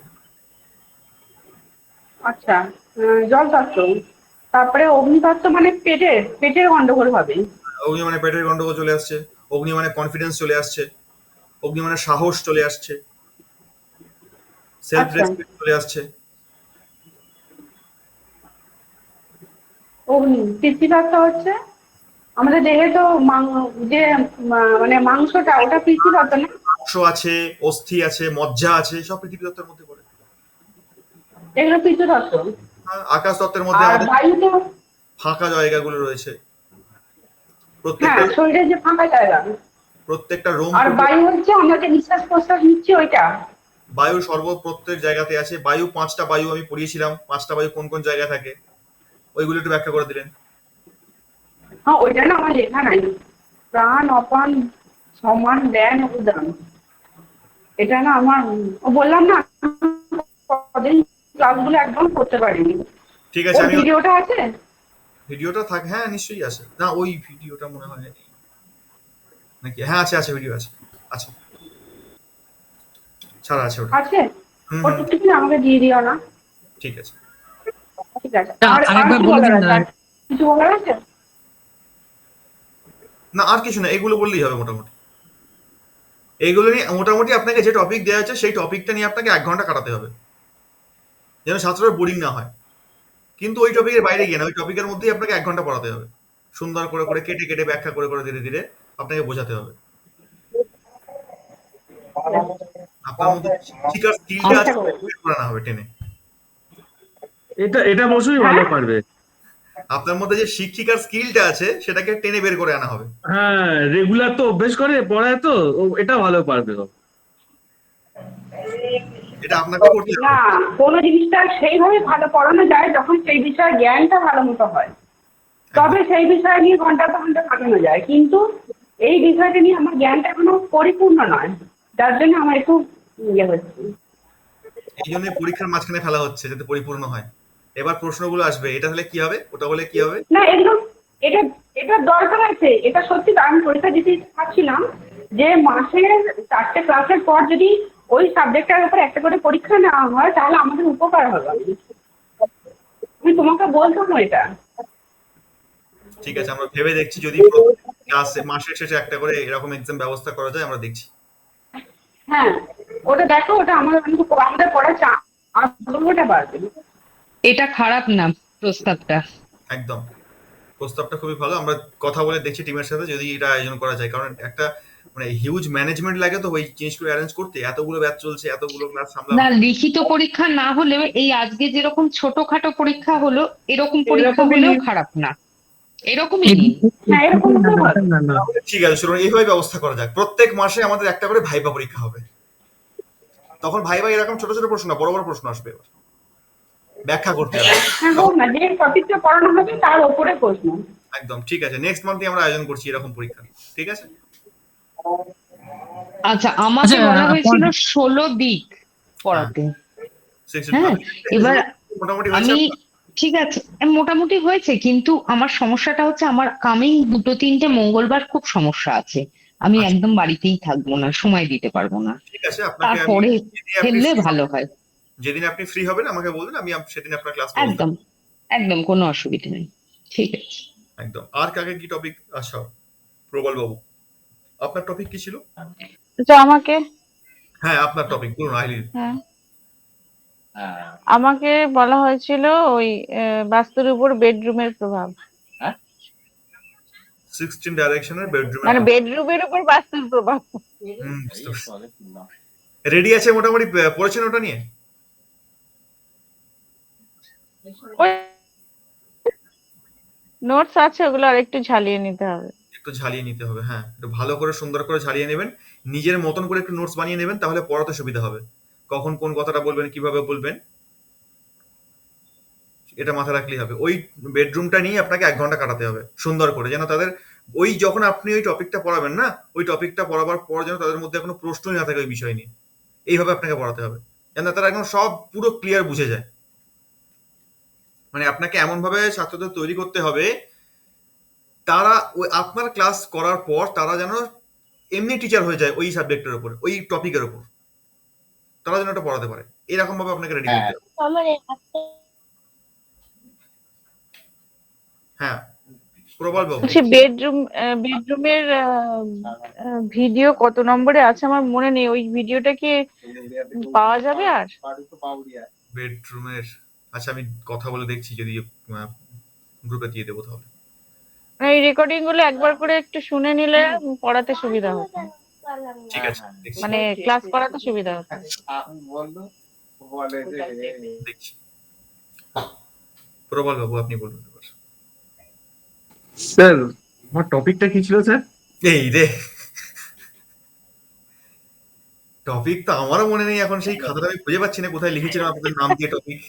আচ্ছা, জলতত্ত্ব, তারপরে অগ্নিতত্ত্ব মানে পেটের গন্ডগোল হবে। অগ্নি মানে পেটের গন্ডগোল চলে আসছে, অগ্নি মানে কনফিডেন্স চলে আসছে, অগ্নি মানে সাহস চলে আসছে, সেলফ আচ্ছা, রেসপেক্ট চলে আসছে। পিতৃতত্ত্ব হচ্ছে আমাদের দেহে তো যে মানে মাংসটা ওটা পিতৃতত্ত্ব না? মাংস আছে, অস্থি আছে, মজ্জা আছে, সব পৃথিবী তত্ত্বের মধ্যে পড়ে। এগুলো পিতৃতত্ত্ব। আকাশ তত্ত্বের মধ্যে আর আমাদের বায়ু তো, ফাঁকা জায়গাগুলো রয়েছে, হ্যাঁ, প্রত্যেকটা শরীরের যে ফাঁকা জায়গা। প্রত্যেকটা রোম আর টুকরো। বায়ু হচ্ছে আমরা যে নিঃশ্বাস প্রশ্বাস নিচ্ছি ওইটা। বায়ু প্রত্যেক জায়গাতে আছে। বায়ু 5টা বায়ু আমি পড়িয়েছিলাম, 5টা বায়ু কোন কোন জায়গায় থাকে ওইগুলো একটু ব্যাখ্যা করে দিলেন। হ্যাঁ, ওইটা না আমার লেখা নাই। প্রাণ, অপান, সমান, জ্ঞান, উদান। এটা না আমার, বললাম না, কদিন ক্লাসগুলো একদম করতে পারিনি। ঠিক আছে, ওর আমি ভিডিওটা আছে? ভিডিওটা থাকে, হ্যাঁ নিশ্চয়ই আছে। না ওই ভিডিওটা মনে হয় নেই নাকি, হ্যাঁ আছে আছে, ভিডিও আছে, আছে, ছাড়া আছে ওটা। আছে? হুম ওর হুম, একটু আমাকে দিয়ে দিও না? ঠিক আছে। ঠিক আছে। আর আর আরেকবার কি বলে বলার দিন আছে? না। আর কিছু বলার আছে? না আর কিছু না, এগুলো বললেই হবে মোটামুটি। এইগুলো নিয়ে মোটামুটি আপনাকে যে টপিক দেওয়া হচ্ছে সেই টপিকটা নিয়ে আপনাকে 1 ঘন্টা কাটাতে হবে, যেন ছাত্ররা বোরিং না হয়। কিন্তু ওই টপিকের বাইরে গিয়ে না, ওই টপিকের মধ্যেই আপনাকে 1 ঘন্টা পড়াতে হবে, সুন্দর করে করে কেটে কেটে ব্যাখ্যা করে করে ধীরে ধীরে আপনাকে বোঝাতে হবে। আপনার মধ্যে শিক্ষার স্কিলটা চেষ্টা আছে করেছি। বের করে আনা হবে টেনে। এটা এটা মৌসুমি ভালো হ্যাঁ, পারবে। আপনার মধ্যে যে শিক্ষিকার স্কিলটা আছে সেটাকে টেনে বের করে আনা হবে। হ্যাঁ, রেগুলার তো অভ্যেস করে পড়ায় তো এটা ভালো পারবে ও। এটা আপনাকে করতে না, হবে। কোনো জিনিসটা সেইভাবে ভালো পড়ানো যায় যখন সেই বিষয়ে জ্ঞানটা ভালো মতো হয়, তবে সেই বিষয় নিয়ে ঘন্টা ঘন্টা কাটানো যায়। কিন্তু এই বিষয়টা নিয়ে আমার জ্ঞানটা এখনো পরিপূর্ণ নয়, যার জন্য আমার একটু ইয়ে হচ্ছে। এই জন্য পরীক্ষার মাঝখানে ফেলা হচ্ছে যাতে পরিপূর্ণ হয়। এবার প্রশ্নগুলো আসবে, এটা হলে কি হবে, ওটা হলে কি হবে। না, এগুলো, এটা এটা দরকার আছে। এটা সত্যি, আমি পরীক্ষা দিতে পারছিলাম যে মাসের 4টে ক্লাসের পর যদি ওই সাবজেক্টের উপর একটা করে পরীক্ষা নেওয়া হয় তাহলে আমাদের উপকার হবে। আমি তোমাকে বলতাম এটা। ঠিক আছে, আমরা ভেবে দেখছি যদি ক্লাসে মাসের শেষে একটা করে এরকম এক্সাম ব্যবস্থা করা যায়, আমরা দেখছি। হ্যাঁ, ওটা দেখো, ওটা আমাদের পড়ার আগ্রহটা বাড়বে। এটা খারাপ না প্রস্তাবটা। একদম, প্রস্তাবটা খুবই ভালো। আমরা কথা বলে দেখছি টিমের সাথে যদি এটা আয়োজন করা যায়, কারণ একটা মানে হিউজ ম্যানেজমেন্ট লাগে তো ওই জিনিসগুলো অ্যারেঞ্জ করতে, এতগুলো ব্যাচ চলছে, এতগুলো ক্লাস সামলানো। না, লিখিত পরীক্ষা না হলেও এই আজকে যেরকম ছোটখাটো পরীক্ষা হলো, এরকম পরীক্ষা এরকমই হলেও নিন। খারাপ না। এরকমই নিন। হ্যাঁ, এরকম হলে ভালো। না না, ঠিক আছে, শুনুন, এইভাবে ব্যবস্থা করা যাক, প্রত্যেক মাসে আমাদের একটা করে ভাইবা পরীক্ষা হবে। তখন ভাইবা এরকম ছোট ছোট প্রশ্ন না, বড় বড় প্রশ্ন আসবে, এবার ব্যাখ্যা করতে হবে। হ্যাঁ, হোক না, যে টপিকটা পড়ানো হবে তার ওপরে প্রশ্ন। একদম ঠিক আছে, নেক্সট মান্থে আমরা আয়োজন করছি এরকম পরীক্ষা। ঠিক আছে। আচ্ছা, আমাকে আচ্ছা, বলা হয়েছিল আপন- 16 দিক পড়াতে। হ্যাঁ, আপনি এবার মোটামুটি হয়েছে আমি, আপনার? ঠিক আছে, মোটামুটি হয়েছে, কিন্তু আমার সমস্যাটা হচ্ছে আমার কামিং 2-3টে মঙ্গলবার খুব সমস্যা আছে। আমি আচ্ছা, একদম বাড়িতেই থাকবো না, সময় দিতে পারবো না। ঠিক আছে, আপনাকে আমি তারপরে ফেললে ভালো হয়। যেদিন আপনি ফ্রি হবেন আমাকে বলবেন, আমি সেদিন আপনার ক্লাস ব্যবস্থা একদম, একদম কোনো অসুবিধা নেই। ঠিক আছে। একদম। আর কাকে কি টপিক? আচ্ছা, প্রবল বাবু, আপনার টপিক কি ছিল? আচ্ছা, আমাকে, হ্যাঁ, আপনার টপিক বলুন, আইলি। হ্যাঁ, আমাকে বলা হয়েছিল ওই বাস্তুর উপর বেডরুমের প্রভাব, 16 ডাইরেকশনের বেডরুমের। মানে বেডরুমের উপর বাস্তুর প্রভাব। বুঝতে পারছি। রেডি আছে মোটামুটি, পড়েছেন ওটা নিয়ে? ওই নোটস আছে, ওগুলো আর একটু ঝালিয়ে নিতে হবে। একটু ঝালিয়ে নিতে হবে, হ্যাঁ, একটু ভালো করে সুন্দর করে ঝালিয়ে নেবেন। নিজের মতন করে একটু নোটস বানিয়ে নেবেন, তাহলে পড়াতে সুবিধা হবে। কখন কোন কথাটা বলবেন, কিভাবে বলবেন, এটা মাথায় রাখলেই হবে। ওই বেডরুমটা নিয়ে আপনাকে 1 ঘন্টা কাটাতে হবে সুন্দর করে, যেন তাদের ওই যখন আপনি ওই টপিকটা পড়াবেন না, ওই টপিকটা পড়াবার পর যেন তাদের মধ্যে কোনো প্রশ্নই না থাকে ওই বিষয় নিয়ে। এইভাবে আপনাকে পড়াতে হবে যেন তারা একদম সব পুরো ক্লিয়ার বুঝে যায়। মানে আপনাকে এমন ভাবে ছাত্রদের তৈরি করতে হবে, তারা ওই আপনার ক্লাস করার পর তারা যেন এমনি টিচার হয়ে যায় ওই সাবজেক্টের উপর, ওই টপিকের উপর, তারা যেন ওটা পড়াতে পারে। এরকম ভাবে আপনাকে রেডি করতে হবে। হ্যাঁ, প্রবল বাবু। বলছি বেডরুমের ভিডিও কত নম্বরে আছে আমার মনে নেই, ওই ভিডিওটা কি পাওয়া যাবে আর? বেডরুমের, আচ্ছা আমি কথা বলে দেখছি, যদি গ্রুপে দিয়ে দেবো তাহলে। এই রেকর্ডিং গুলো একবার করে একটু শুনে নিলে পড়াতে সুবিধা হতো, ঠিক আছে, দেখছি মানে ক্লাস করাতে সুবিধা হতো। দেখছি। প্রবল বাবু, আপনি বলুন এবার। স্যার আমার টপিকটা কি ছিল স্যার? এই রে, টপিক তো আমারও মনে নেই এখন, সেই খাতাটা আমি খুঁজে পাচ্ছি না কোথায় লিখেছিলাম আপনাদের নাম দিয়ে টপিক।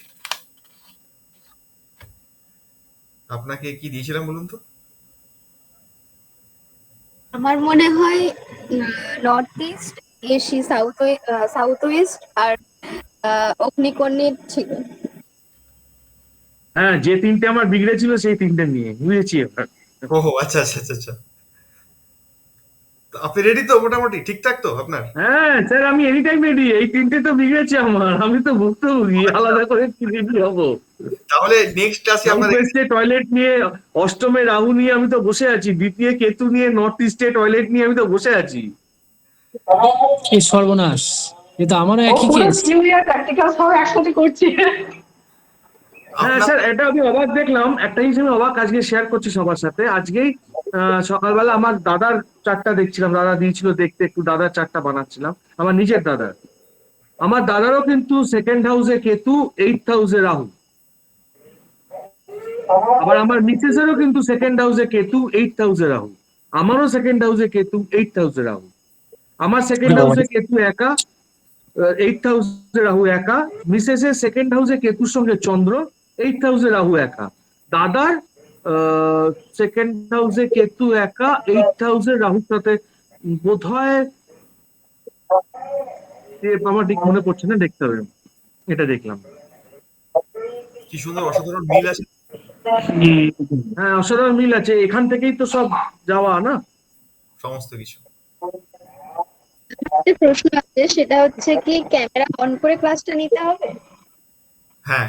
আপনাকে কি দিয়েছিলাম বলুন তো? আমার মনে হয় নর্থ ইস্ট, এশি, সাউথ ওয়েস্ট আর অগ্নিকর্ণের ছিল। হ্যাঁ, যে তিনটে আমার বিগড়ে ছিল সেই তিনটে নিয়ে বুঝেছি এবার। ওহো, আচ্ছা আচ্ছা আচ্ছা আচ্ছা। তো আপনি রেডি তো মোটামুটি? ঠিকঠাক তো আপনার? হ্যাঁ স্যার, আমি এনি টাইম রেডি। এই তিনটে তো বিগড়েছে আমার, আমি তো ভুক্তভোগী, আলাদা করে কি রেডি হবো? তাহলে নেক্সট ক্লাসে সাউথ আপনার ওয়েস্টে টয়লেট নিয়ে, অষ্টমে রাহু নিয়ে আমি তো বসে আছি, দ্বিতীয় কেতু নিয়ে, নর্থ ইস্টে টয়লেট নিয়ে আমি তো বসে আছি। এই সর্বনাশ, এ তো আমারও একই পুরো কেস। থিওরি আর প্র্যাকটিক্যাল সব একসাথে করছি। হ্যাঁ আপনার স্যার, এটা আমি অবাক দেখলাম, একটা জিনিস আমি অবাক আজকে শেয়ার করছি সবার সাথে। আজকেই সকালবেলা আমার দাদার চারটা দেখছিলাম, দাদা দিয়েছিল দেখতে, একটু দাদার চারটা বানাচ্ছিলাম, আমার নিজের দাদার। আমার দাদারও কিন্তু সেকেন্ড হাউসে কেতু, 8th হাউসে রাহু। আবার আমার মিসেসেরও কিন্তু সেকেন্ড হাউসে কেতু, 8th হাউসে রাহু। আমারও সেকেন্ড হাউসে কেতু, 8th হাউসে রাহু। আমার সেকেন্ড হাউসে কেতু একা, 8th হাউসে রাহু একা। মিসেসের সেকেন্ড হাউসে কেতুর সঙ্গে চন্দ্র, 8th হাউসে রাহু একা। দাদার সেকেন্ড হাউসে কেতু একা, 8th হাউসে রাহুর সাথে বোধ হয়, আমার ঠিক মনে পড়ছে না, দেখতে হবে। এটা দেখলাম। কি সুন্দর অসাধারণ মিল আছে। হ্যাঁ, অসাধারণ মিল আছে, এখান থেকেই তো সব যাওয়া না। সমস্ত কিছু। একটা প্রশ্ন আছে, সেটা হচ্ছে কি ক্যামেরা অন করে ক্লাসটা নিতে হবে? হ্যাঁ,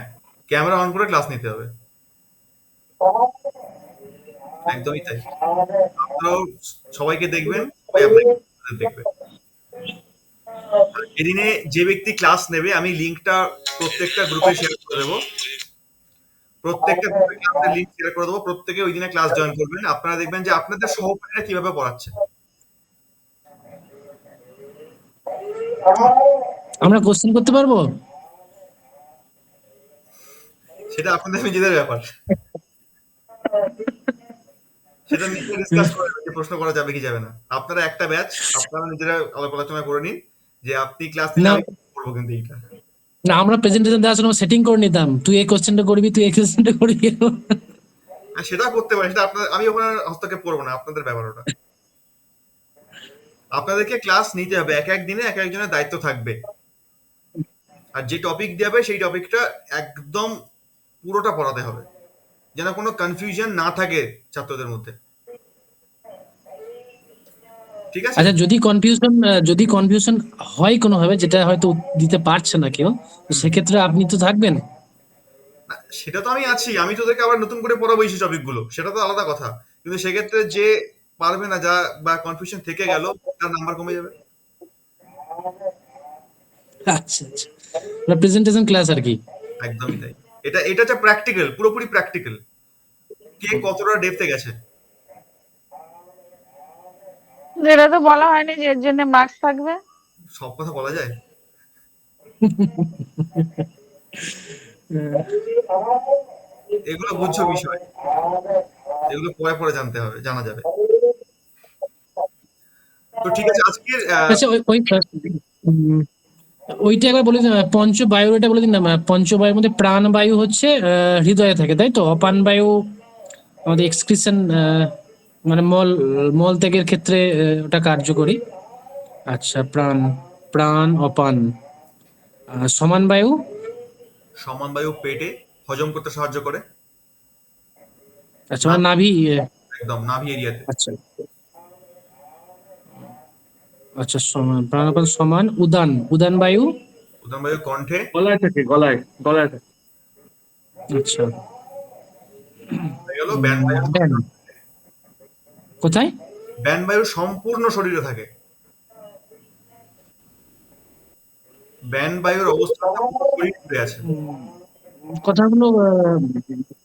ক্যামেরা অন করে ক্লাস নিতে হবে, একদমই তাই। আপনারাও সবাইকে দেখবেন, সবাই আপনাকে দেখবে। এদিনে যে ব্যক্তি ক্লাস নেবে, আমি লিঙ্কটা প্রত্যেকটা গ্রুপে শেয়ার করে দেবো। প্রত্যেকটা গ্রুপে ক্লাসের লিঙ্ক শেয়ার করে দেবো, প্রত্যেকে ওই দিনে ক্লাস জয়েন করবেন। আপনারা দেখবেন যে আপনাদের সহপাঠীরা কিভাবে পড়াচ্ছে। আমরা কোশ্চেন করতে পারবো? সেটা আপনাদের নিজেদের ব্যাপার, সেটা নিজে ডিসকাস করে যে প্রশ্ন করা যাবে কি যাবে না। আপনারা একটা ব্যাচ, আপনারা নিজেরা আলাপ আলোচনা করে নিন যে আপনি ক্লাস নিলে না আমি করবো, কিন্তু এইটা না, আমরা প্রেজেন্টেশন দেওয়ার সময় সেটিং করে নিতাম, তুই এই কোশ্চেনটা করবি, তুই এই কোশ্চেনটা করবি। সেটা করতে পারেন, সেটা আপনার, আমি ওখানে হস্তক্ষেপ করবো না, আপনাদের ব্যাপার ওটা। আপনাদেরকে ক্লাস নিতে হবে, এক এক দিনে এক একজনের দায়িত্ব থাকবে, আর যে টপিক দেবে সেই টপিকটা একদম পুরোটা পড়াতে হবে, যেন কোনো কনফিউশন না থাকে ছাত্রদের মধ্যে। ঠিক আছে? আচ্ছা, যদি কনফিউশন হয় কোনোভাবে, যেটা হয়তো দিতে পারছে না কেউ, তো সেক্ষেত্রে আপনি তো থাকবেন। না, সেটা তো আমি আছি, আমি তো তোদেরকে আবার নতুন করে পড়াবো এই টপিকগুলো, সেটা তো আলাদা কথা। কিন্তু সেক্ষেত্রে যে পারবে না, যা বা কনফিউশন থেকে গেল, তার নাম্বার কমে যাবে। আচ্ছা আচ্ছা, প্রেজেন্টেশন ক্লাস আর কি। একদমই তাই। এটা এটা হচ্ছে প্র্যাকটিক্যাল, পুরোপুরি প্র্যাকটিক্যাল। কে কতটা ডেপথে গেছে। এটা তো বলা হয়নি যে এর জন্য মার্কস থাকবে। সব কথা বলা যায়? এগুলো বুঝছো বিষয়, এগুলো পরে পরে জানা যাবে। তো ঠিক আছে, আজকের আচ্ছা, উম, ওইটা একবার বলে দিন, পঞ্চবায়ু, এটা বলে দিন না। পঞ্চবায়ুর মধ্যে প্রাণবায়ু হচ্ছে হৃদয়ে থাকে, তাই তো? অপান বায়ু আমাদের এক্সক্রিশন, মানে মল ত্যাগের ক্ষেত্রে ওটা কার্যকরী। আচ্ছা, প্রাণ, অপান। সমান বায়ু? সমান বায়ু পেটে হজম করতে সাহায্য করে, আচ্ছা, মানে নাভি। একদম নাভি এরিয়াতে। আচ্ছা আচ্ছা, সমান প্রাণাপান সমান। উদান বায়ু? উদান বায়ু কণ্ঠে। গলায় থাকে, গলায় থাকে। আচ্ছা, হয়ে গেল। গেল ব্যান বায়ু। ব্যান কোথায়? ব্যান বায়ু সম্পূর্ণ শরীরে থাকে। ব্যান বায়ুর অবস্থানটা পুরো শরীর জুড়ে আছে। কথাগুলো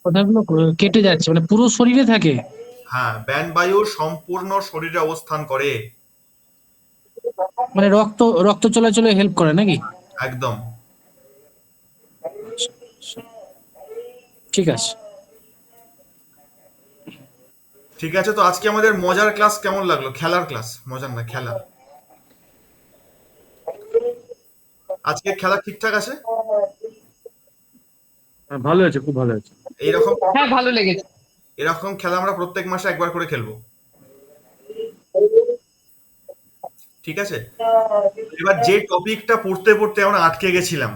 কথাগুলো কেটে যাচ্ছে, মানে পুরো শরীরে থাকে। হ্যাঁ, ব্যান বায়ু সম্পূর্ণ শরীরে অবস্থান করে। মানে রক্ত চলাচলে হেল্প করে নাকি? একদম। ঠিক আছে। ঠিক আছে, তো আজকে আমাদের মজার ক্লাস কেমন লাগলো? খেলার ক্লাস, মজার না, খেলা। আজকে খেলা ঠিকঠাক আছে? হ্যাঁ, ভালো আছে, খুব ভালো আছে। এইরকম হ্যাঁ, ভালো লেগেছে। এরকম খেলা আমরা প্রত্যেক মাসে একবার করে খেলবো, ঠিক আছে? এবার যে টপিকটা পড়তে পড়তে আমরা আটকে গেছিলাম,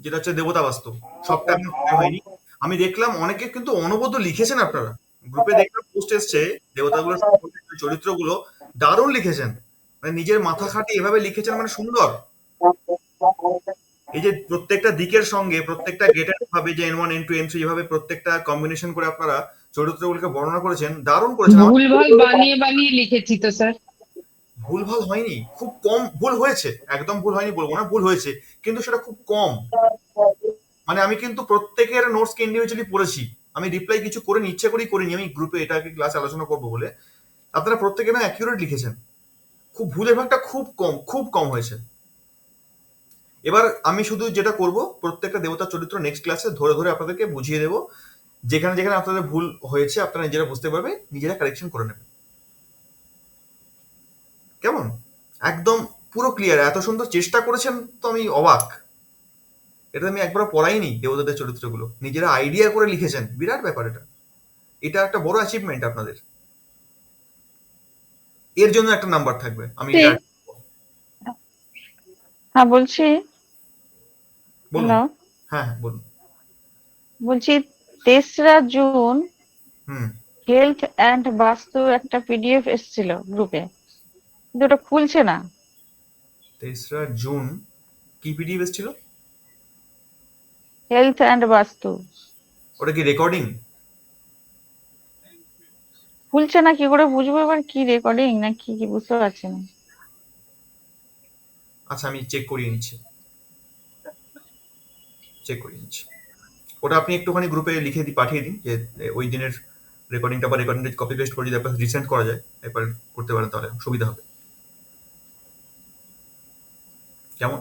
যেটা হচ্ছে দেবতা বাস্তু, সবটা এখন clear হয়নি। আমি দেখলাম অনেকে কিন্তু অনবদ্য লিখেছেন, আপনারা গ্রুপে দেখলাম পোস্ট এসছে, দেবতাগুলো সম্পর্কে চরিত্রগুলো দারুণ লিখেছেন, মানে নিজের মাথা খাটিয়ে এভাবে লিখেছেন, মানে সুন্দর। এই যে প্রত্যেকটা দিকের সঙ্গে প্রত্যেকটা গেটের ভাবে যে N1 N2 N3 এভাবে প্রত্যেকটা কম্বিনেশন করে আপনারা চরিত্রগুলোকে বর্ণনা করেছেন, দারুণ করেছেন। আমার ভুলভাল বানিয়ে বানিয়ে লিখেছি তো স্যার। ভুলভাল হয়নি, খুব কম ভুল হয়েছে, একদম ভুল হয়নি বলবো না, ভুল হয়েছে, কিন্তু সেটা খুব কম। মানে আমি কিন্তু প্রত্যেকের নোটসকে ইন্ডিভিজুয়ালি পড়েছি, আমি রিপ্লাই কিছু করিনি, ইচ্ছে করেই করিনি, আমি গ্রুপে এটাকে ক্লাসে আলোচনা করবো বলে। আপনারা প্রত্যেকে না অ্যাকিউরেট লিখেছেন, খুব ভুলের ভাগটা খুব কম হয়েছে। এবার আমি শুধু যেটা করব, প্রত্যেকটা দেবতার চরিত্র নেক্সট ক্লাসে ধরে ধরে আপনাদেরকে বুঝিয়ে দেবো, যেখানে যেখানে আপনাদের ভুল হয়েছে আপনারা নিজেরা বুঝতে পারবে, নিজেরা কারেকশন করে নেবেন। কেমন? একদম পুরো ক্লিয়ার। এত সুন্দর চেষ্টা করেছেন তো আমি অবাক। এটা আমি একবার পড়াইনি, দেবতাদের চরিত্রগুলো নিজেরা আইডিয়া করে লিখেছেন, বিরাট ব্যাপার এটা। এটা একটা বড় অ্যাচিভমেন্ট আপনাদের। এর জন্য একটা নাম্বার থাকবে, আমি ঠিক। হ্যাঁ বলছি, বলুন। হ্যালো, হ্যাঁ হ্যাঁ, বলুন। বলছি 3রা জুন হুম। হেলথ অ্যান্ড বাস্তু একটা পিডিএফ এসেছিল গ্রুপে, কিন্তু ওটা খুলছে না। 3রা জুন কি পিডিএফ এসেছিল? হেলথ অ্যান্ড বাস্তু ওটা কি রেকর্ডিং? খুলছে না, কি করে বুঝবো এবার কি রেকর্ডিং না কি কি বুঝতে পারছি না। আচ্ছা, আমি চেক করিয়ে নিচ্ছি। ওটা আপনি একটুখানি গ্রুপে লিখে পাঠিয়ে দিন, যে ওই দিনের রেকর্ডিংটা বা রেকর্ডিংটা কপি পেস্ট করে যদি আপনার রিসেন্ট করা যায়, একবার করতে পারেন, তাহলে সুবিধা হবে। কেমন?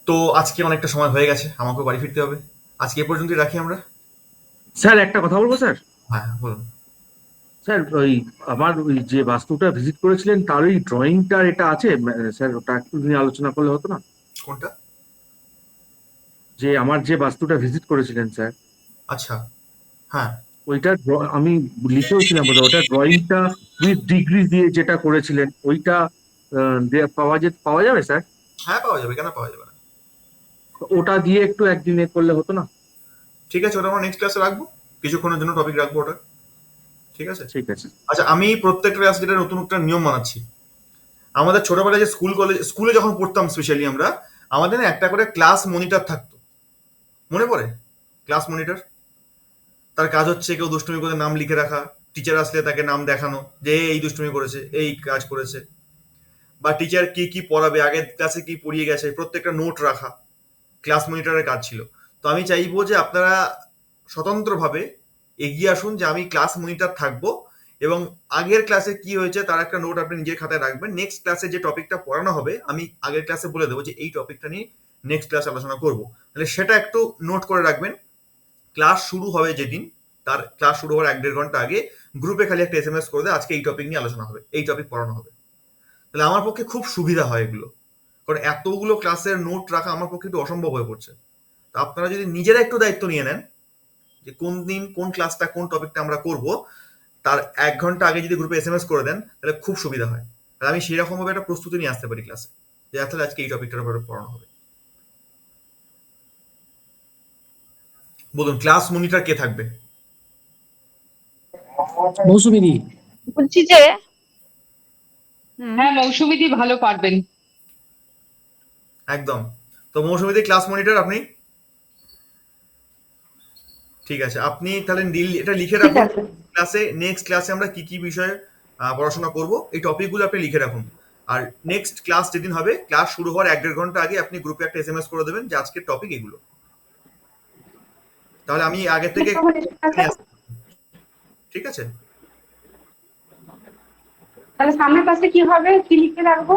তো আজকে অনেকটা সময় হয়ে গেছে, আমাকেও বাড়ি ফিরতে হবে। আজকে এ পর্যন্তই রাখি আমরা। স্যার একটা কথা বলবো স্যার। হ্যাঁ বলুন। স্যার ওই আমার ওই যে বাস্তুটা ভিজিট করেছিলেন তার ওই ড্রয়িংটার এটা আছে স্যার, ওটা একটু নিয়ে আলোচনা করলে হতো না? কোনটা? যে আমার যে বাস্তুটা ভিজিট করেছিলেন স্যার, আচ্ছা, হ্যাঁ ওইটা আমি লিখেওছিলাম বোধহয়, ওটা ড্রয়িংটা উইথ ডিগ্রি দিয়ে যেটা করেছিলেন ওইটা পাওয়া যাবে স্যার? হ্যাঁ, পাওয়া যাবে, কেন পাওয়া যাবে না? ওটা দিয়ে একটু একদিনে করলে হতো না? ঠিক আছে, ওটা আমরা নেক্সট ক্লাসে রাখবো, কিছুক্ষণের জন্য টপিক রাখবো ওটা, ঠিক আছে? ঠিক আছে। আচ্ছা, আমি প্রত্যেকটা ক্লাস যেটা নতুন একটা নিয়ম বানাচ্ছি, আমাদের ছোটবেলায় যে স্কুলে যখন পড়তাম স্পেশালি আমরা, আমাদের না একটা করে ক্লাস মনিটর থাকতো, মনে পড়ে? ক্লাস মনিটর, তার কাজ হচ্ছে কেউ দুষ্টুমি করে নাম লিখে রাখা, টিচার আসলে তাকে নাম দেখানো যে এই দুষ্টুমি করেছে, এই কাজ করেছে, বা টিচার কি কি পড়াবে, আগের ক্লাসে কি পড়িয়ে গেছে, প্রত্যেকটা নোট রাখা ক্লাস মনিটরের কাজ ছিল। তো আমি চাইবো যে আপনারা স্বতন্ত্রভাবে এগিয়ে আসুন, যে আমি ক্লাস মনিটর থাকবো, এবং আগের ক্লাসে কি হয়েছে তার একটা নোট আপনি নিজের খাতায় রাখবেন। নেক্সট ক্লাসে যে টপিকটা পড়ানো হবে, আমি আগের ক্লাসে বলে দেবো যে এই টপিকটা নিয়ে নেক্সট ক্লাসে আলোচনা করবো, তাহলে সেটা একটু নোট করে রাখবেন। ক্লাস শুরু হবে যেদিন, তার ক্লাস শুরু হওয়ার 1-1.5 ঘন্টা আগে গ্রুপে খালি একটা SMS করে দেয়, আজকে এই টপিক নিয়ে আলোচনা হবে, এই টপিক পড়ানো হবে। তাহলে আমার পক্ষে খুব সুবিধা হয় এগুলো, কারণ এতগুলো ক্লাসের নোট রাখা আমার পক্ষে একটু অসম্ভব হয়ে পড়ছে। তো আপনারা যদি নিজেরা একটু দায়িত্ব নিয়ে নেন, যে কোন দিন কোন ক্লাসটা কোন টপিকটা আমরা করব, তার 1 ঘন্টা আগে যদি গ্রুপে SMS করে দেন, তাহলে খুব সুবিধা হয়। তাহলে আমি সেই রকম ভাবে একটা প্রস্তুতি নিয়ে আসতে পারি ক্লাসে, যে আসলে আজকে এই টপিকটার উপরে পড়ানো হবে। বলুন, ক্লাস মনিটর কে থাকবে? মৌসুমী দি। বলছি যে হ্যাঁ, মৌসুমীদি ভালো পারবেন। একদম। তো মৌসুমীতে ক্লাস মনিটর আপনি। ঠিক আছে, আপনি তাহলে এটা লিখে ঠিক রাখুন। আছে। নেক্সট ক্লাসে আমরা কি কি বিষয়ে পড়াশোনা করব, এই টপিকগুলো আপনি লিখে রাখুন। আর নেক্সট ক্লাস যেদিন হবে, ক্লাস শুরু হওয়ার 1-1.5 ঘন্টা আগে আপনি গ্রুপে একটা SMS করে দেবেন যে আজকের টপিক এগুলো। তাহলে আমি আগে থেকে তখন এসে নিয়ে আসবো। ঠিক আছে? তাহলে সামনের ক্লাসে কি হবে, কি লিখে রাখবো?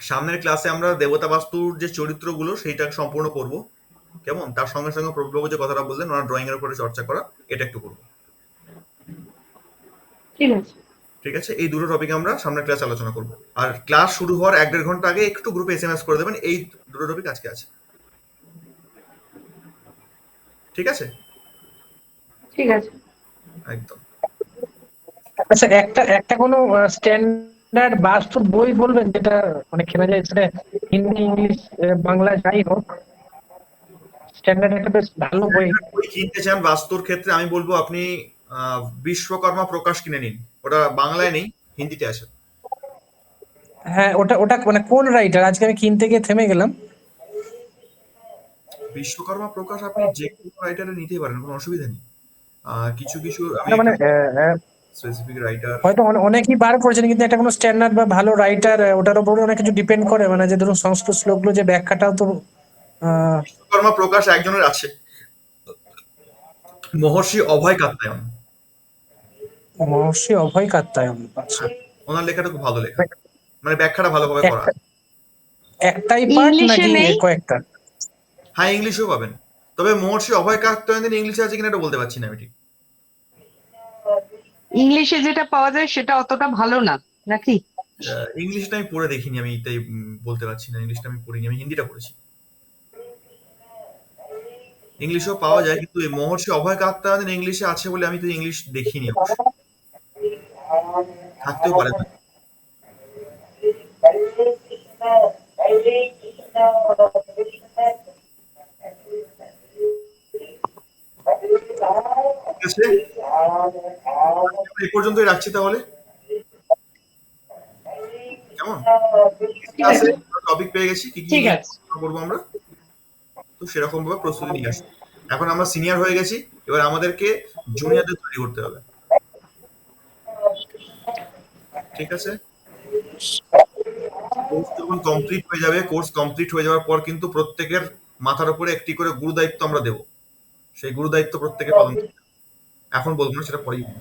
সামনের ক্লাসে আমরা দেবতা বাস্তুর যে চরিত্রগুলো সেইটা সম্পূর্ণ করব। কেমন? তার সঙ্গে সঙ্গে প্রভু যে কথাটা বললেন, ওনার ড্রয়িং এর উপরে চর্চা করা, এটা একটু করব। ঠিক আছে। ঠিক আছে, এই দুটো টপিক আমরা সামনের ক্লাসে আলোচনা করব। আর ক্লাস শুরু হওয়ার 1-1.5 ঘন্টা আগে একটু গ্রুপে SMS করে দেবেন, এই দুটো টপিক আজকে আছে। ঠিক আছে? ঠিক আছে। একদম। আচ্ছা, একটা একটা কোনো স্ট্যান্ডার্ড বাস্তুর বই বলবেন যেটা মানে কেনা যায়, সেটা হিন্দি, ইংলিশ, বাংলা যাই হোক, স্ট্যান্ডার্ড একটা বেশ ভালো বই। বই কিনতে চান বাস্তুর ক্ষেত্রে, আমি বলবো আপনি বিশ্বকর্মা প্রকাশ কিনে নিন। ওটা বাংলায় নেই, হিন্দিতে আছে। হ্যাঁ, ওটা ওটা মানে কোন রাইটার? আজকে আমি কিনতে গিয়ে থেমে গেলাম। বিশ্বকর্মা প্রকাশ আপনি যে কোনো রাইটারে নিতেই পারেন, কোনো অসুবিধা নেই। কিছু কিছু আমি মানে স্পেসিফিক রাইটার, হয়তো অনেকেই বার করেছেন, কিন্তু একটা কোনো স্ট্যান্ডার্ড বা ভালো রাইটার, ওটার উপরে অনেক কিছু ডিপেন্ড করে, মানে যে ধরুন সংস্কৃত শ্লোকগুলো যে ব্যাখ্যাটাও তো বিশ্বকর্মা প্রকাশ একজনের আছে, মহর্ষি অভয় কাত্যায়ন। মহর্ষি অভয় কাত্যায়ন। আচ্ছা, ওনার লেখাটা খুব ভালো লেখা, মানে ব্যাখ্যাটা ভালোভাবে করা। একটাই পার্ট ইংলিশে নাকি নেই? কয়েকটা? হ্যাঁ, ইংলিশেও পাবেন, তবে মহর্ষি অভয় কাত্যায়নের ইংলিশে আছে কিনা এটা বলতে পারছি না আমি ঠিক। ইংলিশে যেটা পাওয়া যায় সেটা অতটা ভালো না নাকি? ইংলিশটা আমি পড়ে দেখিনি, আমি তাই বলতে পারছি না। ইংলিশটা আমি পড়িনি, আমি হিন্দিটা পড়েছি। ইংলিশেও পাওয়া যায়, কিন্তু এই মহর্ষি অভয় কাত্যায়নের ইংলিশে আছে বলে আমি তো ইংলিশ দেখিনি অবশ্য। থাকতেও পারে না। ঠিক আছে, এই পর্যন্তই রাখছি তাহলে। কেমন? ঠিক আছে। টপিক পেয়ে গেছি, কি কি ঠিক নিয়ে আছে। আলোচনা করবো আমরা, তো সেরকম ভাবে প্রস্তুতি নিয়ে আসবো। এখন আমরা সিনিয়র হয়ে গেছি, এবার আমাদেরকে জুনিয়রদের তৈরি করতে হবে। ঠিক আছে? কোর্স যখন কমপ্লিট হয়ে যাবে, কোর্স কমপ্লিট হয়ে যাওয়ার পর কিন্তু প্রত্যেকের মাথার উপরে একটি করে গুরু দায়িত্ব আমরা দেবো। সেই গুরু দায়িত্ব প্রত্যেকে পালন করবে। এখন বলবো না, সেটা পরেই বলবো।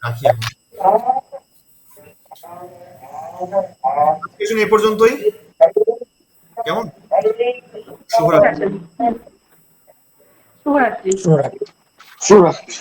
রাখি এখন। আজকের জন্য এ পর্যন্তই। কেমন? ঠিক শুভরাত্রি। আছে। শুভরাত্রি। শুভরাত্রি। শুভরাত্রি।